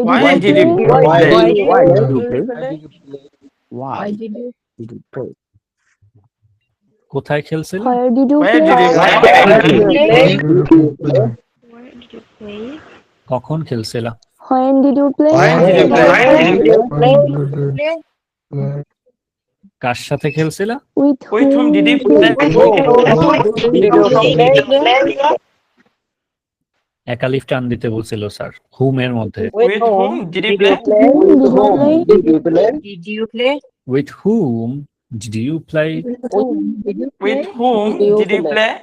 [SPEAKER 6] Why did you play?
[SPEAKER 4] Why did you play? Why
[SPEAKER 2] did you
[SPEAKER 4] did you play?
[SPEAKER 1] কোথায় খেলছিলা?
[SPEAKER 5] Where did you
[SPEAKER 6] Where
[SPEAKER 5] play?
[SPEAKER 6] did you play?
[SPEAKER 1] কখন খেলছিলা?
[SPEAKER 5] When did you play?
[SPEAKER 6] When did you play?
[SPEAKER 1] কার সাথে খেলছিলা?
[SPEAKER 5] With
[SPEAKER 6] With whom did you
[SPEAKER 5] play?
[SPEAKER 6] play?
[SPEAKER 1] একালিফ টান দিতে বলছিল sir হুম এর মধ্যে।
[SPEAKER 6] With whom did you play?
[SPEAKER 2] Did you play?
[SPEAKER 1] With whom did you play?
[SPEAKER 6] With whom did you play?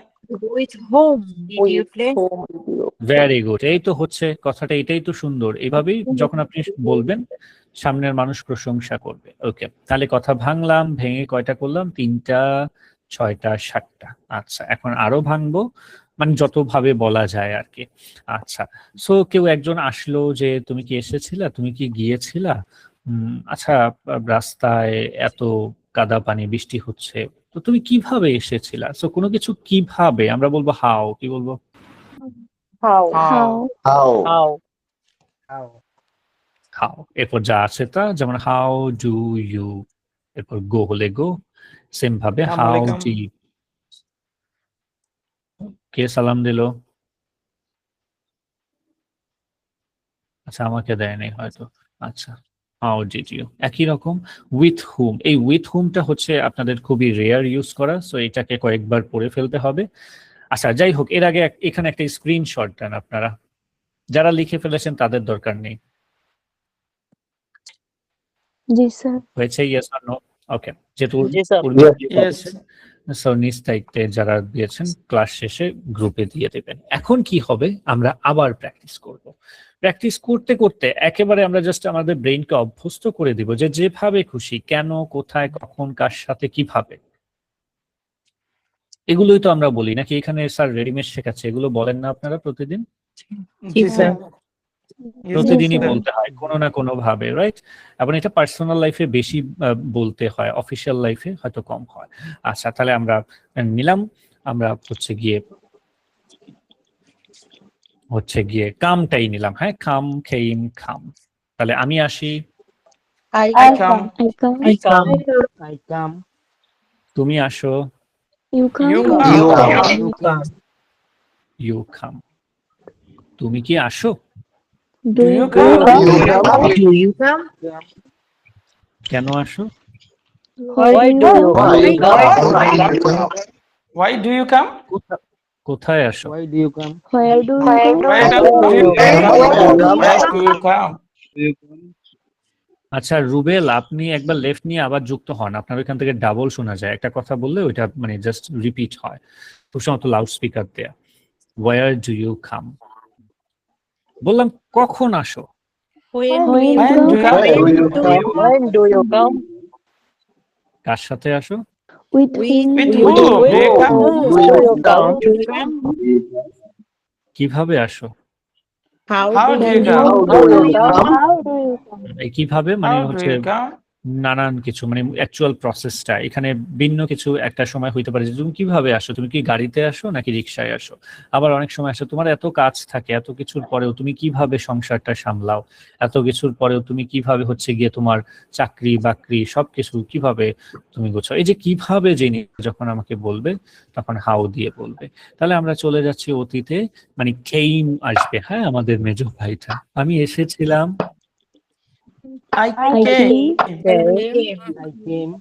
[SPEAKER 2] With whom did you play?
[SPEAKER 1] Very good. এই তো হচ্ছে কথাটা, এটাই তো সুন্দর। এইভাবেই যখন আপনি বলবেন সামনের মানুষ প্রশংসা করবে। ওকে, তাহলে কথা ভাঙলাম, ভেঙে কয়টা করলাম? 3টা, 6টা, 7টা। আচ্ছা, এখন আরো ভাঙবো, মানে যত ভাবে বলা যায় আর কি। আচ্ছা, সো কেউ একজন আসলো যে তুমি কি এসেছিলা, তুমি কি গিয়েছিলা? আচ্ছা, রাস্তায় এত কাদা পানি, বৃষ্টি হচ্ছে, তো তুমি কিভাবে এসেছিলা? সো কোনো কিছু কিভাবে আমরা বলবো হাউ, কি বলবো?
[SPEAKER 3] How?
[SPEAKER 1] হাউ। এরপর যা আছে তা, যেমন হাউ ডু ইউ, এরপর গো হলে গো, সেম ভাবে হাউ
[SPEAKER 6] আসসালামু
[SPEAKER 1] ডু। কে সালাম দিল? আচ্ছা, আমাকে দেয়নি হয়তো। আচ্ছা, হাউ ডিড ইউ। একই রকম উইথ হুম। এই উইথ হুমটা হচ্ছে আপনাদের খুবই রেয়ার ইউজ করা, সো এটাকে কয়েকবার পড়ে ফেলতে হবে। আচ্ছা, যাই হোক, এর আগে এখানে একটা স্ক্রিনশট দেন আপনারা, যারা লিখে ফেলেছেন তাদের দরকার নেই।
[SPEAKER 5] জি স্যার।
[SPEAKER 1] হয়েছে? Yes or no? ওকে, যেহেতু
[SPEAKER 3] জি স্যার।
[SPEAKER 6] Yes.
[SPEAKER 1] নিজ দায়িত্বে যারা দিয়েছেন ক্লাস শেষে গ্রুপে দিয়ে দেবেন। এখন কি হবে, আমরা আবার প্র্যাকটিস করব। প্র্যাকটিস করতে করতে একেবারে আমরা জাস্ট আমাদের ব্রেইনকে অভ্যস্ত করে দিব যে যেভাবে খুশি, কেন, কোথায়, কখন, কার সাথে, কিভাবে, এগুলোই তো আমরা বলি নাকি? এখানে স্যার রেডিমেড শেখাচ্ছে, এগুলো বলেন না আপনারা প্রতিদিন?
[SPEAKER 2] জি স্যার।
[SPEAKER 1] প্রতিদিনই বলতে হয় কোনো না কোনো ভাবে, রাইট? এবং এটা পার্সোনাল লাইফে বেশি বলতে হয়, অফিসিয়াল লাইফে হয়তো কম হয়। আচ্ছা, তাহলে আমরা নিলাম, আমরা হচ্ছে গিয়ে কামটাই নিলাম। হ্যাঁ, কাম, খেইম, খাম। তাহলে আমি আসি,
[SPEAKER 3] I
[SPEAKER 6] come.
[SPEAKER 5] I come.
[SPEAKER 3] come. I come.
[SPEAKER 1] তুমি আসো,
[SPEAKER 5] You come.
[SPEAKER 6] You come.
[SPEAKER 1] You come. তুমি কি আসো?
[SPEAKER 5] Do
[SPEAKER 6] Do
[SPEAKER 5] you
[SPEAKER 6] you
[SPEAKER 5] go?
[SPEAKER 6] come?
[SPEAKER 2] Do you come?
[SPEAKER 1] কেন আসো?
[SPEAKER 5] Why do you come?
[SPEAKER 6] Why do you come?
[SPEAKER 1] কোথায় আসো?
[SPEAKER 4] Why do you come?
[SPEAKER 5] Where do you
[SPEAKER 6] Why
[SPEAKER 5] come?
[SPEAKER 6] do you come? Where do you come?
[SPEAKER 1] আচ্ছা রুবেল, আপনি একবার left নিয়ে আবার যুক্ত হন, আপনার ওইখান থেকে ডাবল শোনা যায়। একটা কথা বললে ওইটা মানে জাস্ট রিপিট হয়, খুব সম্ভবত লাউড স্পিকার দেয়া। Where do you come? বললাম কখন আসো?
[SPEAKER 2] When do
[SPEAKER 5] When
[SPEAKER 2] you
[SPEAKER 6] When do
[SPEAKER 2] come?
[SPEAKER 6] you
[SPEAKER 2] When do you come?
[SPEAKER 1] কার সাথে আসো?
[SPEAKER 5] With whom?
[SPEAKER 6] With who do you come?
[SPEAKER 2] Do you come?
[SPEAKER 1] কিভাবে আসো?
[SPEAKER 6] How do you
[SPEAKER 5] How
[SPEAKER 6] come?
[SPEAKER 5] do you come?
[SPEAKER 1] এই কিভাবে মানে
[SPEAKER 6] How do
[SPEAKER 1] হচ্ছে
[SPEAKER 6] you come?
[SPEAKER 1] নানান কিছু, মানে অ্যাকচুয়াল প্রসেসটা এখানে ভিন্ন কিছু একটা সময় হইতে পারে যে তুমি কিভাবে আসো, তুমি কি গাড়িতে আসো নাকি রিক্সায় আসো। আবার অনেক সময় আসো তোমার এত কাজ থাকে, এত কিছুর পরেও তুমি কিভাবে সংসারটা সামলাও, এত কিছুর পরেও তুমি কিভাবে হচ্ছে গিয়ে তোমার চাকরি বাকরি সবকিছু কিভাবে তুমি গোছাও। এই যে কিভাবে জিনিস যখন আমাকে বলবে তখন হাউ দিয়ে বলবে। তাহলে আমরা চলে যাচ্ছি অতীতে, মানে কেইম আসবে। হ্যাঁ, আমাদের মেজো ভাইটা, আমি এসেছিলাম,
[SPEAKER 6] I
[SPEAKER 5] I
[SPEAKER 6] came.
[SPEAKER 5] came.
[SPEAKER 4] I came.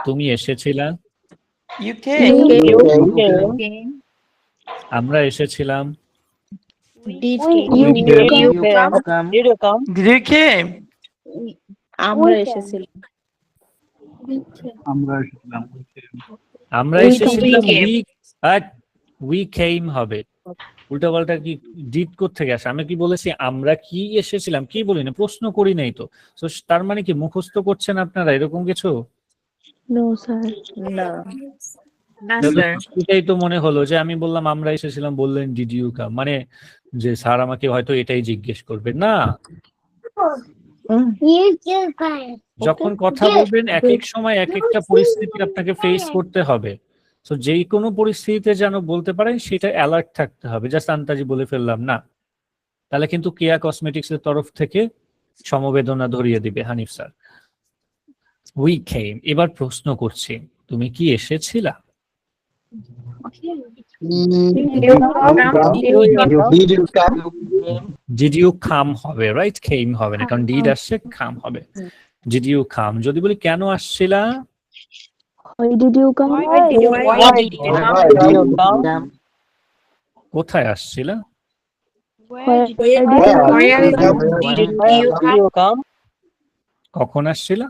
[SPEAKER 1] তুমি এসেছিলা,
[SPEAKER 6] You came.
[SPEAKER 5] You
[SPEAKER 2] came?
[SPEAKER 1] আমরা এসেছিলাম,
[SPEAKER 2] Did
[SPEAKER 5] You
[SPEAKER 2] you
[SPEAKER 5] come.
[SPEAKER 2] come?
[SPEAKER 4] Come.
[SPEAKER 6] Did you came?
[SPEAKER 2] আমরা এসেছিলাম।
[SPEAKER 1] আমরা
[SPEAKER 2] We
[SPEAKER 1] এসেছিলাম,
[SPEAKER 2] came.
[SPEAKER 1] উই কেম হবে। উল্টাপাল্টা কি ডিড থেকে আসে? আমি কি বলেছি আমরা কি এসেছিলাম? কি বলি না, প্রশ্ন করি নাই তো। তো তার মানে কি মুখস্থ করছেন আপনারা এরকম কিছু?
[SPEAKER 5] No, sir.
[SPEAKER 2] না না
[SPEAKER 1] তাহলে
[SPEAKER 2] স্যার।
[SPEAKER 1] এটাই তো মনে হলো যে আমি বললাম আমরা এসেছিলাম, বললেন ডিড ইউ কাম, মানে যে স্যার আমাকে হয়তো এটাই জিজ্ঞেস করবে না। যখন কথা বলবেন এক এক সময় এক একটা পরিস্থিতি আপনাকে ফেস করতে হবে। তো যেই কোনো পরিস্থিতিতে যেন বলতে পারেন সেটা অ্যালার্ট থাকতে হবে। জাস্ট আন্তাজি বলে ফেললাম না, তাহলে কিন্তু কেয়া কসমেটিক্স এর তরফ থেকে সমবেদনা ধরিয়ে দিবে হানিফ স্যার। We came. এবার প্রশ্ন করছি, তুমি কি এসেছিলা? ডিড ইউ কাম হবে, রাইট? কেম হবে না, কারণ ডিড আসছে, কাম হবে। Did you come. যদি বলি কেন আসছিলা?
[SPEAKER 5] Why did you come?
[SPEAKER 2] Why did you come?
[SPEAKER 1] কোথায় আসছিলা?
[SPEAKER 5] Where
[SPEAKER 2] did you come?
[SPEAKER 1] কখন আসছিলা?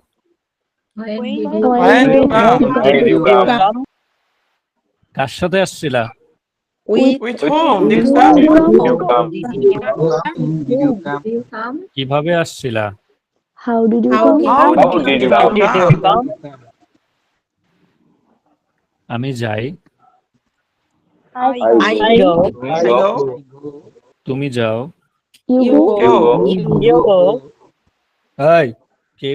[SPEAKER 6] When
[SPEAKER 2] did you come?
[SPEAKER 1] কার সাথে আসছিলা?
[SPEAKER 6] With whom did you come?
[SPEAKER 1] কিভাবে আসছিলা?
[SPEAKER 5] How did you
[SPEAKER 2] How
[SPEAKER 5] come?
[SPEAKER 6] How did you come?
[SPEAKER 1] আমি যাই,
[SPEAKER 2] I go.
[SPEAKER 6] I go.
[SPEAKER 1] তুমি যাও।
[SPEAKER 5] You go.
[SPEAKER 6] You go.
[SPEAKER 1] এই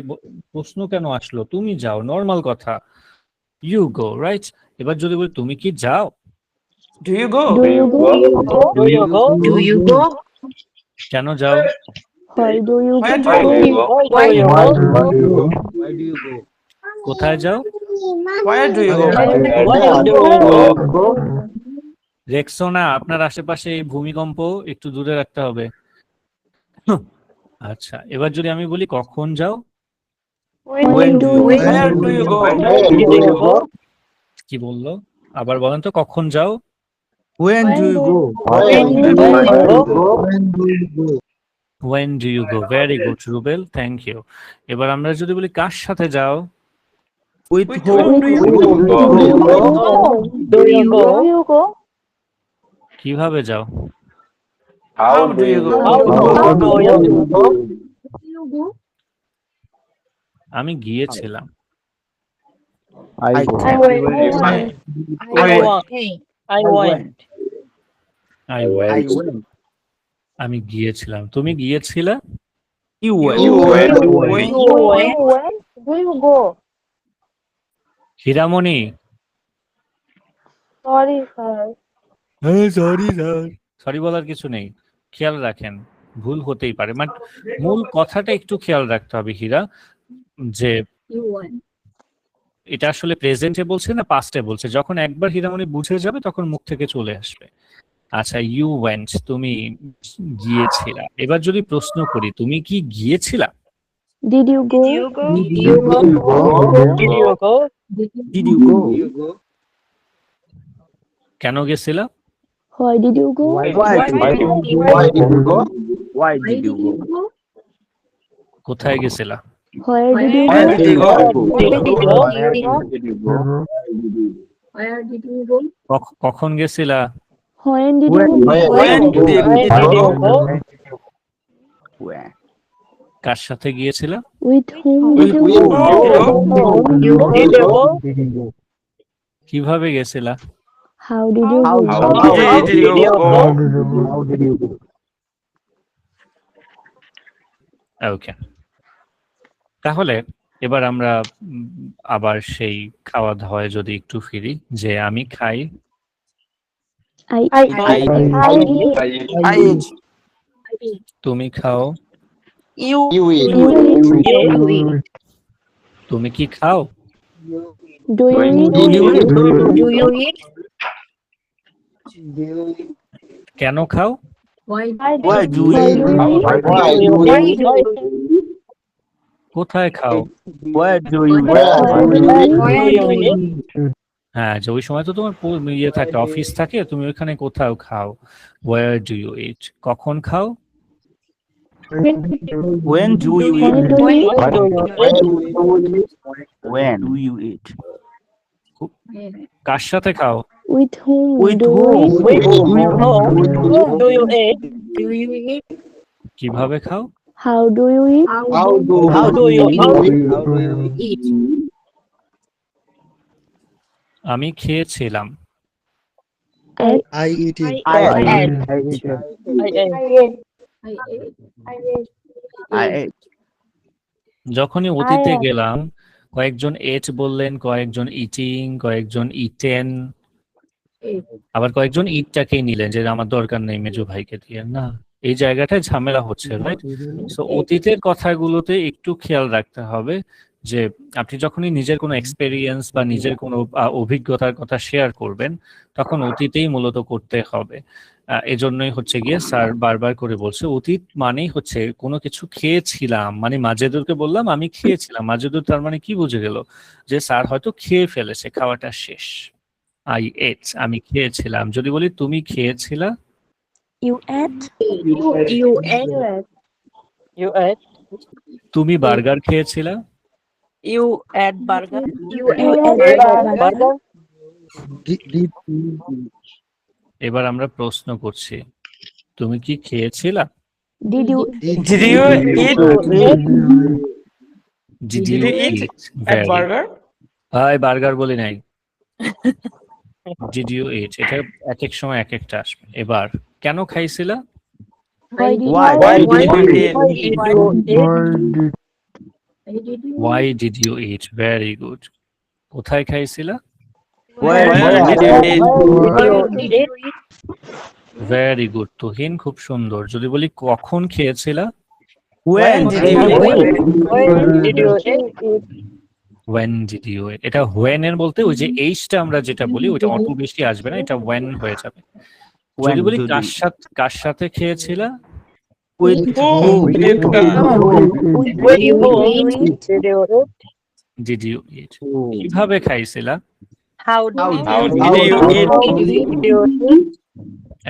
[SPEAKER 1] প্রশ্ন কেন আসলো? তুমি যাও, নর্মাল কথা। You go, right? এবার যদি বলি তুমি কি যাও?
[SPEAKER 6] Do you go?
[SPEAKER 5] Do you go?
[SPEAKER 2] Do you go?
[SPEAKER 1] কেন যাও?
[SPEAKER 5] Why do you
[SPEAKER 6] Where
[SPEAKER 5] go?
[SPEAKER 6] do you go?
[SPEAKER 2] Why
[SPEAKER 4] Why do you go?
[SPEAKER 1] কোথায় যাও?
[SPEAKER 6] Where do you go?
[SPEAKER 1] Rexona, আপনার আশেপাশে এই ভূমিকম্প একটু দূরে রাখতে হবে। আচ্ছা, এবার যদি আমি বলি কখন যাও?
[SPEAKER 5] When do you
[SPEAKER 6] Where do you go?
[SPEAKER 1] কি বললো? আবার বলেন তো, কখন যাও?
[SPEAKER 4] When do you go?
[SPEAKER 1] When do you go? Very good, Rubel, thank you. এবার আমরা যদি বলি কার সাথে যাও?
[SPEAKER 4] With
[SPEAKER 6] With
[SPEAKER 4] whom?
[SPEAKER 6] whom do you
[SPEAKER 2] Do you go?
[SPEAKER 1] কিভাবে যাও?
[SPEAKER 6] How do you go?
[SPEAKER 1] আমি গিয়েছিলাম।
[SPEAKER 4] I go.
[SPEAKER 6] I went.
[SPEAKER 1] I went. আমি গিয়েছিলাম। তুমি গিয়েছিলা?
[SPEAKER 4] You went.
[SPEAKER 3] Do you go?
[SPEAKER 1] Hiramoni,
[SPEAKER 3] Sorry, sir.
[SPEAKER 1] Sorry sir, sorry বলার কিছু নেই। খেয়াল রাখেন, ভুল হতেই পারে, বাট মূল কথাটা একটু খেয়াল রাখতে হবে হীরা, যে এটা আসলে প্রেজেন্টে বলছে না পাস্টে বলছে? যখন একবার হীরামণি বুঝে যাবে তখন মুখ থেকে চলে আসবে। আচ্ছা, ইউ ওয়েন্ট, তুমি গিয়েছিলা। এবার যদি প্রশ্ন করি তুমি কি গিয়েছিলা?
[SPEAKER 5] Did you go?
[SPEAKER 2] Did you go?
[SPEAKER 4] Did you go?
[SPEAKER 1] কেন গেছিলা?
[SPEAKER 5] Why did you go?
[SPEAKER 4] Why did you go? Why did you go?
[SPEAKER 1] কোথায় গেছিলা?
[SPEAKER 5] Where did you
[SPEAKER 6] Where
[SPEAKER 5] go?
[SPEAKER 6] did you go?
[SPEAKER 2] Where did you go?
[SPEAKER 1] কখন গেছিলা?
[SPEAKER 5] When did you go?
[SPEAKER 6] When did you go?
[SPEAKER 4] Where?
[SPEAKER 1] কার সাথে গিয়েছিলা?
[SPEAKER 5] With whom did you
[SPEAKER 6] With
[SPEAKER 5] go?
[SPEAKER 6] whom?
[SPEAKER 1] কিভাবে গেছিলা?
[SPEAKER 5] How did you
[SPEAKER 4] How
[SPEAKER 5] go?
[SPEAKER 6] Did you go?
[SPEAKER 4] How did you go?
[SPEAKER 1] ওকে, তাহলে এবার আমরা আবার সেই খাওয়া দাওয়ায় যদি একটু ফিরি, যে আমি খাই,
[SPEAKER 5] I
[SPEAKER 6] I eat.
[SPEAKER 1] তুমি খাও,
[SPEAKER 6] You eat.
[SPEAKER 5] eat.
[SPEAKER 1] তুমি কি খাও?
[SPEAKER 5] Do you eat?
[SPEAKER 2] Do you eat?
[SPEAKER 1] কেন খাও?
[SPEAKER 2] Why
[SPEAKER 4] do you eat?
[SPEAKER 6] Why do
[SPEAKER 2] Why
[SPEAKER 6] you
[SPEAKER 2] do you eat?
[SPEAKER 1] কোথায় খাও?
[SPEAKER 4] Where do you
[SPEAKER 2] Where do you eat?
[SPEAKER 1] হ্যাঁ, যে ওই সময় তো তোমার ইয়ে থাকে, অফিস থাকে, তুমি ওইখানে কোথাও খাও। Where do you eat? কখন খাও?
[SPEAKER 4] When do you
[SPEAKER 5] When
[SPEAKER 4] eat?
[SPEAKER 5] do you eat?
[SPEAKER 4] When do you eat?
[SPEAKER 1] কার সাথে খাও?
[SPEAKER 5] With whom
[SPEAKER 4] With
[SPEAKER 5] do you
[SPEAKER 4] whom?
[SPEAKER 5] eat?
[SPEAKER 2] Do you eat? Do you eat?
[SPEAKER 1] কিভাবে খাও?
[SPEAKER 5] How do you eat?
[SPEAKER 2] How do you eat?
[SPEAKER 1] আমি খেয়েছিলাম।
[SPEAKER 5] I
[SPEAKER 2] I ate.
[SPEAKER 4] I ate.
[SPEAKER 1] যখনই অতীতে গেলাম, কয়েকজন এট বললেন, কয়েকজন ইটিং, কয়েকজন ইটেন, আবার কয়েকজন ইটটাকেই নিলেন যে আমার দরকার নেই মেজো ভাইকে দিয়ে। না, এই জায়গাটায় ঝামেলা হচ্ছে, রাইট? সো অতীতের কথাগুলোতে একটু খেয়াল রাখতে হবে যে আপনি যখনই নিজের কোনো এক্সপেরিয়েন্স বা নিজের কোনো অভিজ্ঞতার কথা শেয়ার করবেন, তখন অতীতেই মূলত করতে হবে। এজন্যই হচ্ছে গিয়ে স্যার বারবার করে বলছে অতীত মানেই হচ্ছে কোনো কিছু খেয়েছিলাম, মানে মাজেদুরকে বললাম আমি খেয়েছিলাম, মাজেদুর তার মানে কি বুঝে গেল? যে স্যার হয়তো খেয়ে ফেলেছে, খাওয়াটা শেষ। আই এট, আমি খেয়েছিলাম। যদি বলি তুমি খেয়েছিলা?
[SPEAKER 5] You ate?
[SPEAKER 2] You ate. You ate.
[SPEAKER 1] তুমি burger খেয়েছিলা?
[SPEAKER 2] You ate burger. You
[SPEAKER 5] ate
[SPEAKER 2] burger.
[SPEAKER 1] এবার আমরা প্রশ্ন করছি, তুমি কি খেয়েছিলা?
[SPEAKER 5] Did you
[SPEAKER 6] Did you eat?
[SPEAKER 1] Did
[SPEAKER 6] Did you eat at burger?
[SPEAKER 1] Burger বলি নাই। Did you eat? এটা এক এক সময় এক একটা আসবে। এবার কেন খাইছিলা?
[SPEAKER 5] Why did
[SPEAKER 4] Why?
[SPEAKER 5] you
[SPEAKER 6] Why
[SPEAKER 5] eat?
[SPEAKER 6] did you eat?
[SPEAKER 1] Why did you eat? Very good. কোথায় খাইছিলা?
[SPEAKER 4] Where
[SPEAKER 6] Where did you eat?
[SPEAKER 1] Very good Tuhin, খুব সুন্দর। যদি বলি কখন খেয়েছিলা?
[SPEAKER 4] When did you eat?
[SPEAKER 1] When did you eat? এটা when এর বলতে ওই যে এইচটা আমরা যেটা বলি ওইটা অত বেশি আসবে না, এটা when হয়ে যাবে। যদি বলি কার সাথে খেয়েছিলা?
[SPEAKER 4] With
[SPEAKER 6] Whom? With
[SPEAKER 2] Did you eat?
[SPEAKER 1] Did you eat? কিভাবে খাইছিলা?
[SPEAKER 2] How
[SPEAKER 6] How
[SPEAKER 2] did you eat?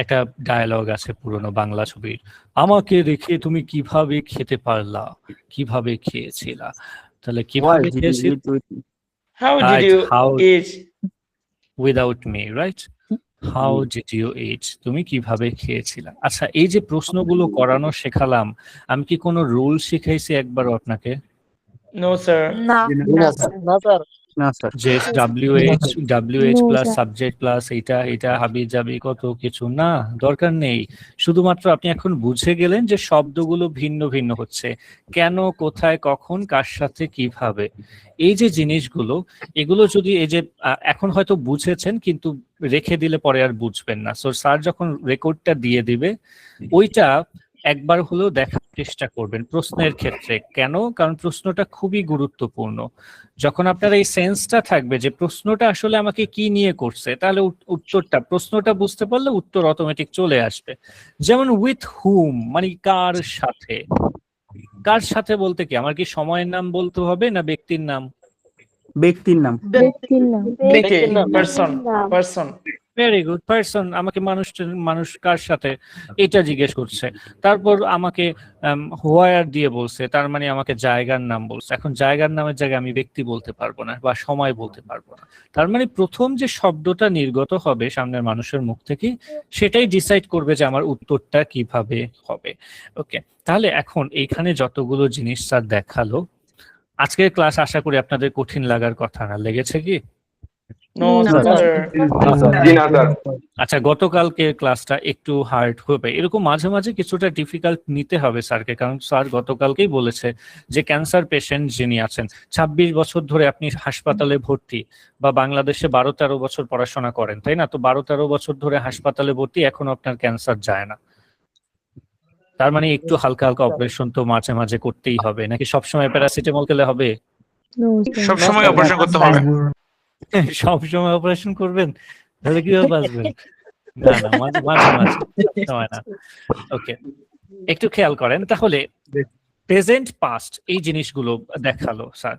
[SPEAKER 1] একটা ডায়ালগ আছে পুরনো বাংলা ছবির, আমাকে রেখে তুমি কিভাবে খেতে পারলা, কিভাবে খেয়েছিলা? তাহলে কিভাবে খেয়েছিল?
[SPEAKER 6] How did you eat?
[SPEAKER 1] Without me, right? How did you eat? তুমি কিভাবে খেয়েছিলা? আচ্ছা, এই যে প্রশ্নগুলো করানো শেখালাম, আমি কি কোনো রুল শিখাইছি একবারও আপনাকে?
[SPEAKER 6] No, sir.
[SPEAKER 2] No, sir.
[SPEAKER 1] যে WH
[SPEAKER 5] No,
[SPEAKER 1] plus
[SPEAKER 5] sir.
[SPEAKER 1] Subject plus এটা হাবি যাবি কত কিছু না, দরকার নেই। শুধুমাত্র আপনি এখন বুঝে গেলেন যে শব্দগুলো ভিন্ন ভিন্ন হচ্ছে, কেন, কোথায়, কখন, কার সাথে, কিভাবে। এই যে জিনিসগুলো, এগুলো যদি এই যে এখন হয়তো বুঝেছেন কিন্তু রেখে দিলে পরে আর বুঝবেন না। সো স্যার যখন রেকর্ডটা দিয়ে দিবে ওইটা একবার হলেও দেখার চেষ্টা করবেন প্রশ্নের ক্ষেত্রে। কেন? কারণ প্রশ্নটা খুবই গুরুত্বপূর্ণ। যখন আপনার এই সেন্সটা থাকবে যে প্রশ্নটা আসলে আমাকে কি নিয়ে করছে, তাহলে উত্তরটা, প্রশ্নটা বুঝতে পারলে উত্তর অটোমেটিক চলে আসবে। যেমন উইথ হুম, মানে কার সাথে। কার সাথে বলতে কি আমার কি সময়ের নাম বলতে হবে না ব্যক্তির নাম?
[SPEAKER 4] ব্যক্তির নাম।
[SPEAKER 5] ব্যক্তির নাম।
[SPEAKER 6] person.
[SPEAKER 1] Very good, person. আমাকে মানুষ কার সাথে এটা জিজ্ঞেস করছে। তারপর আমাকে হোয়ার দিয়ে বলছে, তার মানে আমাকে জায়গার নাম বলছে। এখন জায়গার নামের জায়গায় আমি ব্যক্তি বলতে পারবো না বা সময় বলতে পারবো না। তার মানে প্রথম যে শব্দটা নির্গত হবে সামনের মানুষের মুখ থেকে, সেটাই ডিসাইড করবে যে আমার উত্তরটা কিভাবে হবে। ওকে, তাহলে এখন এইখানে যতগুলো জিনিস স্যার দেখালো, আজকের ক্লাস আশা করি আপনাদের কঠিন লাগার কথা না। লেগেছে কি?
[SPEAKER 6] No,
[SPEAKER 5] No,
[SPEAKER 6] sir.
[SPEAKER 1] আচ্ছা, গতকালকে ক্লাসটা একটু হার্ড হবে, এরকম মাঝে মাঝে কিছুটা ডিফিকাল্ট নিতে হবে স্যারকে, কারণ স্যার গতকালকেই বলেছে যে ক্যান্সার পেশেন্ট যিনি আছেন, 26 বছর ধরে আপনি হাসপাতালে ভর্তি, বা বাংলাদেশে 12-13 বছর পড়াশোনা করেন, তাই না? তো 12-13 বছর ধরে হাসপাতালে ভর্তি, এখনো আপনার ক্যান্সার যায় না। তার মানে একটু হালকা হালকা অপারেশন তো মাঝে মাঝে করতেই হবে, নাকি সবসময় প্যারাসিটামল খেলে হবে?
[SPEAKER 5] No, sir.
[SPEAKER 6] সব সময় অপারেশন করতে হবে।
[SPEAKER 1] সবসময় অপারেশন করবেন? তাহলে কিভাবে বাঁচবেন? না না, মাঝে মাঝে মাঝে, সবসময় না। ওকে, একটু খেয়াল করেন তাহলে। প্রেজেন্ট পাস্ট এই জিনিসগুলো দেখালো স্যার।